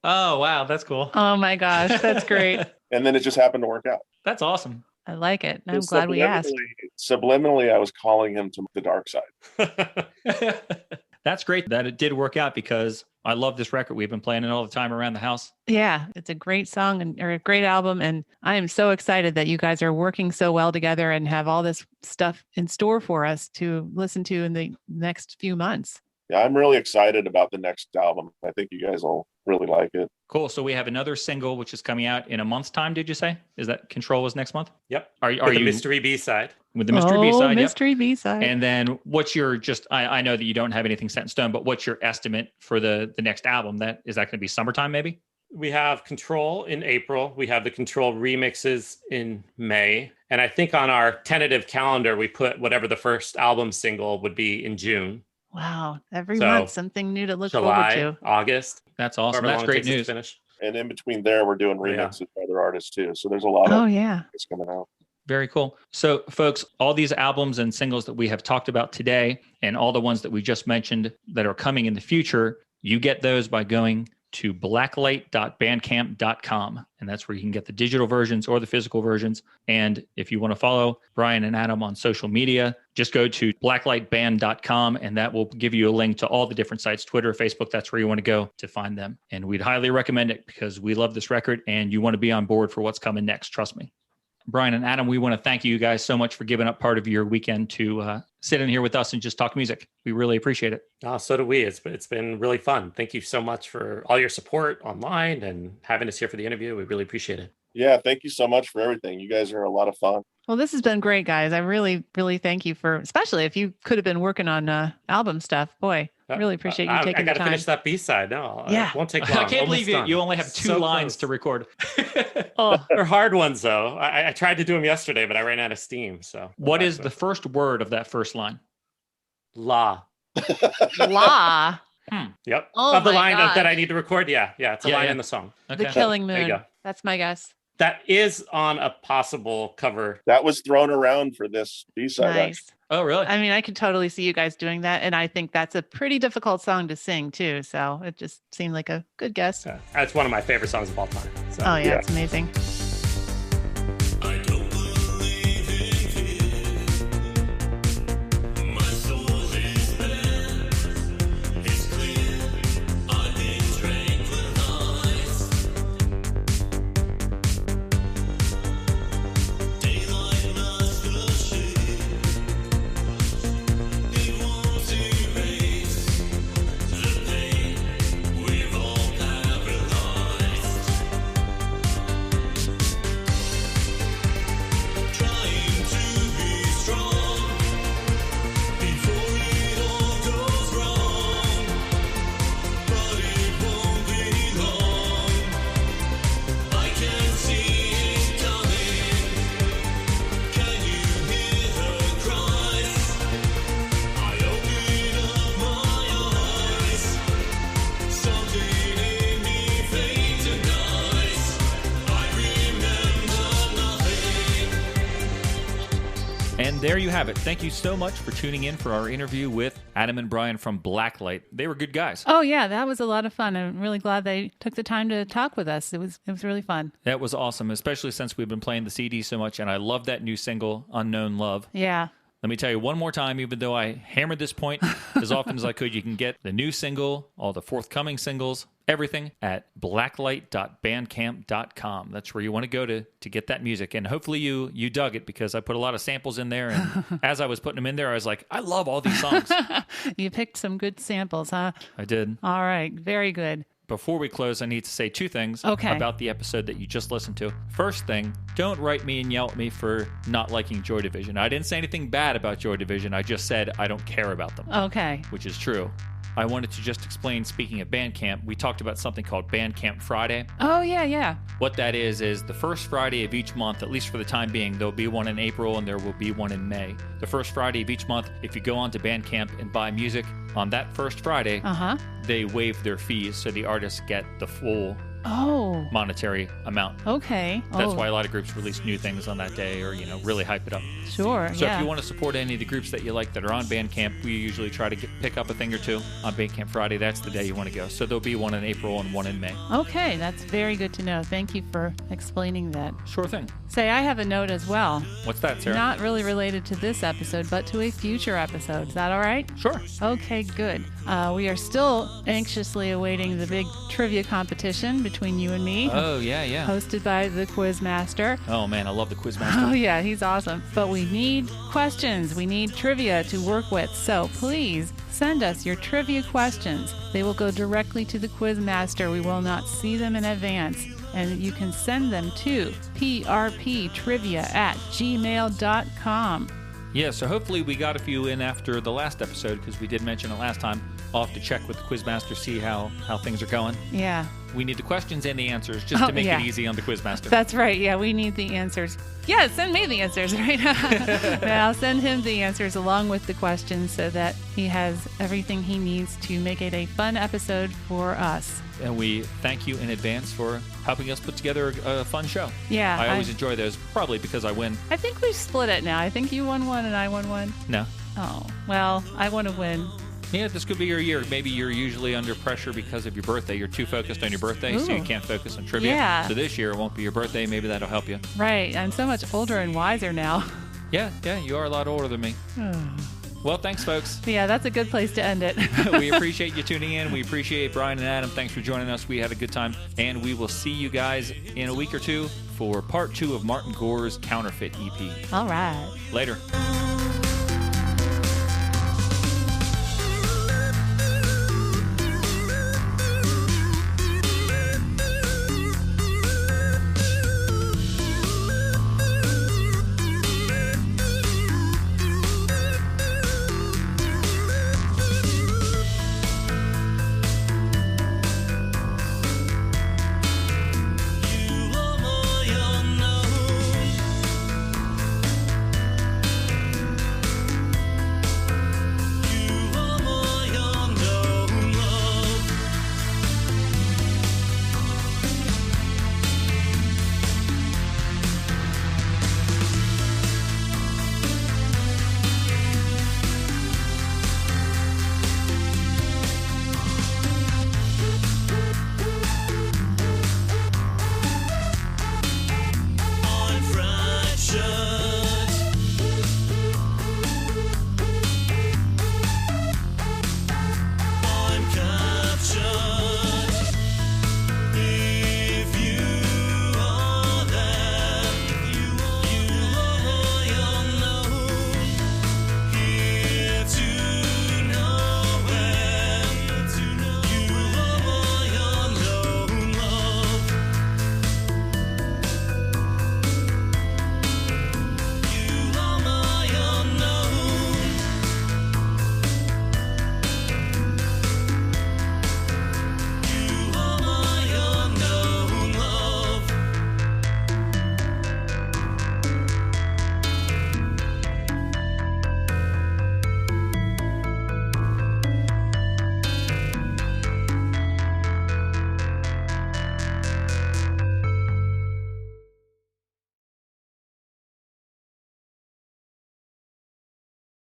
B: Oh, wow. That's cool.
C: Oh my gosh. That's great.
E: And then it just happened to work out.
B: That's awesome.
C: I like it. I'm glad we asked.
E: Subliminally, I was calling him to the dark side.
B: That's great that it did work out because I love this record. We've been playing it all the time around the house.
C: Yeah, it's a great song or a great album. And I am so excited that you guys are working so well together and have all this stuff in store for us to listen to in the next few months.
E: Yeah, I'm really excited about the next album. I think you guys will really like it.
B: Cool. So we have another single, which is coming out in a month's time, did you say? Is that Control is next month?
D: Yep.
B: Are
D: With the
B: you
D: mystery B-side?
B: with the mystery B-side?
C: Mystery B-side.
B: And then what's your I know that you don't have anything set in stone, but what's your estimate for the next album? Is that going to be summertime maybe?
D: We have Control in April. We have the Control remixes in May. And I think on our tentative calendar, we put whatever the first album single would be in June.
C: Wow. Every
D: So,
C: month, something new to look
D: July,
C: forward to.
D: August.
B: That's awesome.
D: however
B: That's
D: long it
B: great
D: takes us to
B: news.
D: finish.
E: And in between there, we're doing
D: Yeah.
E: remixes by other artists too. So there's a lot
C: Oh,
E: of
C: yeah.
E: it's coming out.
B: Very cool. So, folks, all these albums and singles that we have talked about today and all the ones that we just mentioned that are coming in the future, you get those by going to blacklight.bandcamp.com. And that's where you can get the digital versions or the physical versions. And if you want to follow Brian and Adam on social media, just go to blacklightband.com and that will give you a link to all the different sites, Twitter, Facebook. That's where you want to go to find them. And we'd highly recommend it because we love this record and you want to be on board for what's coming next. Trust me. Brian and Adam, we want to thank you guys so much for giving up part of your weekend to sit in here with us and just talk music. We really appreciate it.
D: Oh, so do we. It's been really fun. Thank you so much for all your support online and having us here for the interview. We really appreciate it.
E: Yeah, thank you so much for everything. You guys are a lot of fun.
C: Well, this has been great, guys. I really, really thank you for, especially if you could have been working on album stuff. Boy, really appreciate you taking
D: I
C: the
D: got to
C: time.
D: finish that B-side. No,
C: Yeah.
D: it won't take long.
B: I can't believe
D: Almost done.
B: you only have two
D: So
B: lines
D: close.
B: to record.
C: Oh,
D: They're hard ones, though. I tried to do them yesterday, but I ran out of steam. So
B: What is the first word of that first line?
D: la?
C: La,
D: Yep.
C: Oh
D: of the
C: my
D: line
C: gosh.
D: that I need to record. Yeah. It's a
B: Yeah,
D: line
B: yeah.
D: in the song.
C: the
B: Okay.
C: Killing
D: There you
C: Moon.
D: go.
C: That's my guess.
D: That is on a possible cover.
E: That was thrown around for this B-side.
C: Nice.
B: Oh, really?
C: I mean, I could totally see you guys doing that. And I think that's a pretty difficult song to sing, too. So it just seemed like a good guess.
D: That's one of my favorite songs of all time. So.
C: Oh, yeah, it's amazing.
F: I don't believe in fear. My soul is bent. It's clear I've been tranquilized. Daylight must shade. It won't erase the pain we've all paralyzed. Trying to be strong before it all goes wrong, but it won't be long. I can see it coming. Can you hear her cries? I open up my eyes. Something in me fades and dies. I remember nothing.
B: And there you have it. Thank you so much for tuning in for our interview with Adam and Brian from Blaklight. They were good guys.
C: Oh, yeah, that was a lot of fun. I'm really glad they took the time to talk with us. It was really fun.
B: That was awesome, especially since we've been playing the CD so much, and I love that new single, Unknown Love.
C: Yeah.
B: Let me tell you one more time, even though I hammered this point as often as I could, you can get the new single, all the forthcoming singles, everything at blaklight.bandcamp.com. That's where you want to go to get that music. And hopefully you dug it, because I put a lot of samples in there. And as I was putting them in there, I was like, I love all these songs.
C: You picked some good samples, huh?
B: I did.
C: All right. Very good.
B: Before we close, I need to say two things
C: Okay.
B: about the episode that you just listened to. First thing, don't write me and yell at me for not liking Joy Division. I didn't say anything bad about Joy Division. I just said I don't care about them,
C: Okay.
B: which is true. I wanted to just explain, speaking of Bandcamp, we talked about something called Bandcamp Friday.
C: Oh, yeah, yeah.
B: What that is the first Friday of each month, at least for the time being. There'll be one in April and there will be one in May. The first Friday of each month, if you go onto Bandcamp and buy music on that first Friday,
C: Uh-huh.
B: they waive their fees so the artists get the full
C: Oh,
B: monetary amount.
C: okay.
B: That's
C: Oh,
B: why a lot of groups release new things on that day, or really hype it up.
C: Sure,
B: So
C: yeah.
B: if you want to support any of the groups that you like that are on Bandcamp, we usually try to pick up a thing or two on Bandcamp Friday. That's the day you want to go. So there'll be one in April and one in May.
C: Okay, that's very good to know. Thank you for explaining that.
B: Sure thing.
C: Say, I have a note as well.
B: What's that, Sarah?
C: Not really related to this episode, but to a future episode. Is that all right?
B: Sure.
C: Okay, good. We are still anxiously awaiting the big trivia competition between you and me,
B: Oh, yeah.
C: hosted by the Quizmaster.
B: Oh, man, I love the Quizmaster.
C: Oh, yeah, he's awesome. But we need questions. We need trivia to work with. So please send us your trivia questions. They will go directly to the Quizmaster. We will not see them in advance. And you can send them to prptrivia@gmail.com.
B: Yeah, so hopefully we got a few in after the last episode, because we did mention it last time. I'll have to check with the Quizmaster, see how things are going.
C: Yeah,
B: We need the questions and the answers just to make
C: yeah.
B: it easy on the Quizmaster.
C: that's right. Yeah, we need the answers. Yeah, send me the answers, right? Yeah, I'll send him the answers along with the questions so that he has everything he needs to make it a fun episode for us.
B: And we thank you in advance for helping us put together a fun show.
C: Yeah,
B: I always enjoy those, probably because I win.
C: I think we've split it now. I think you won one and I won one.
B: No.
C: Oh, well, I want to win.
B: Yeah, this could be your year. Maybe you're usually under pressure because of your birthday. You're too focused on your birthday, so you
C: Ooh.
B: can't focus on trivia.
C: Yeah.
B: So this year it won't be your birthday. Maybe that'll help you.
C: Right. I'm so much older and wiser now.
B: Yeah, you are a lot older than me. Well, thanks, folks.
C: Yeah, that's a good place to end it.
B: We appreciate you tuning in. We appreciate Brian and Adam. Thanks for joining us. We had a good time. And we will see you guys in a week or two for part 2 of Martin Gore's Counterfeit EP.
C: All right.
B: Later.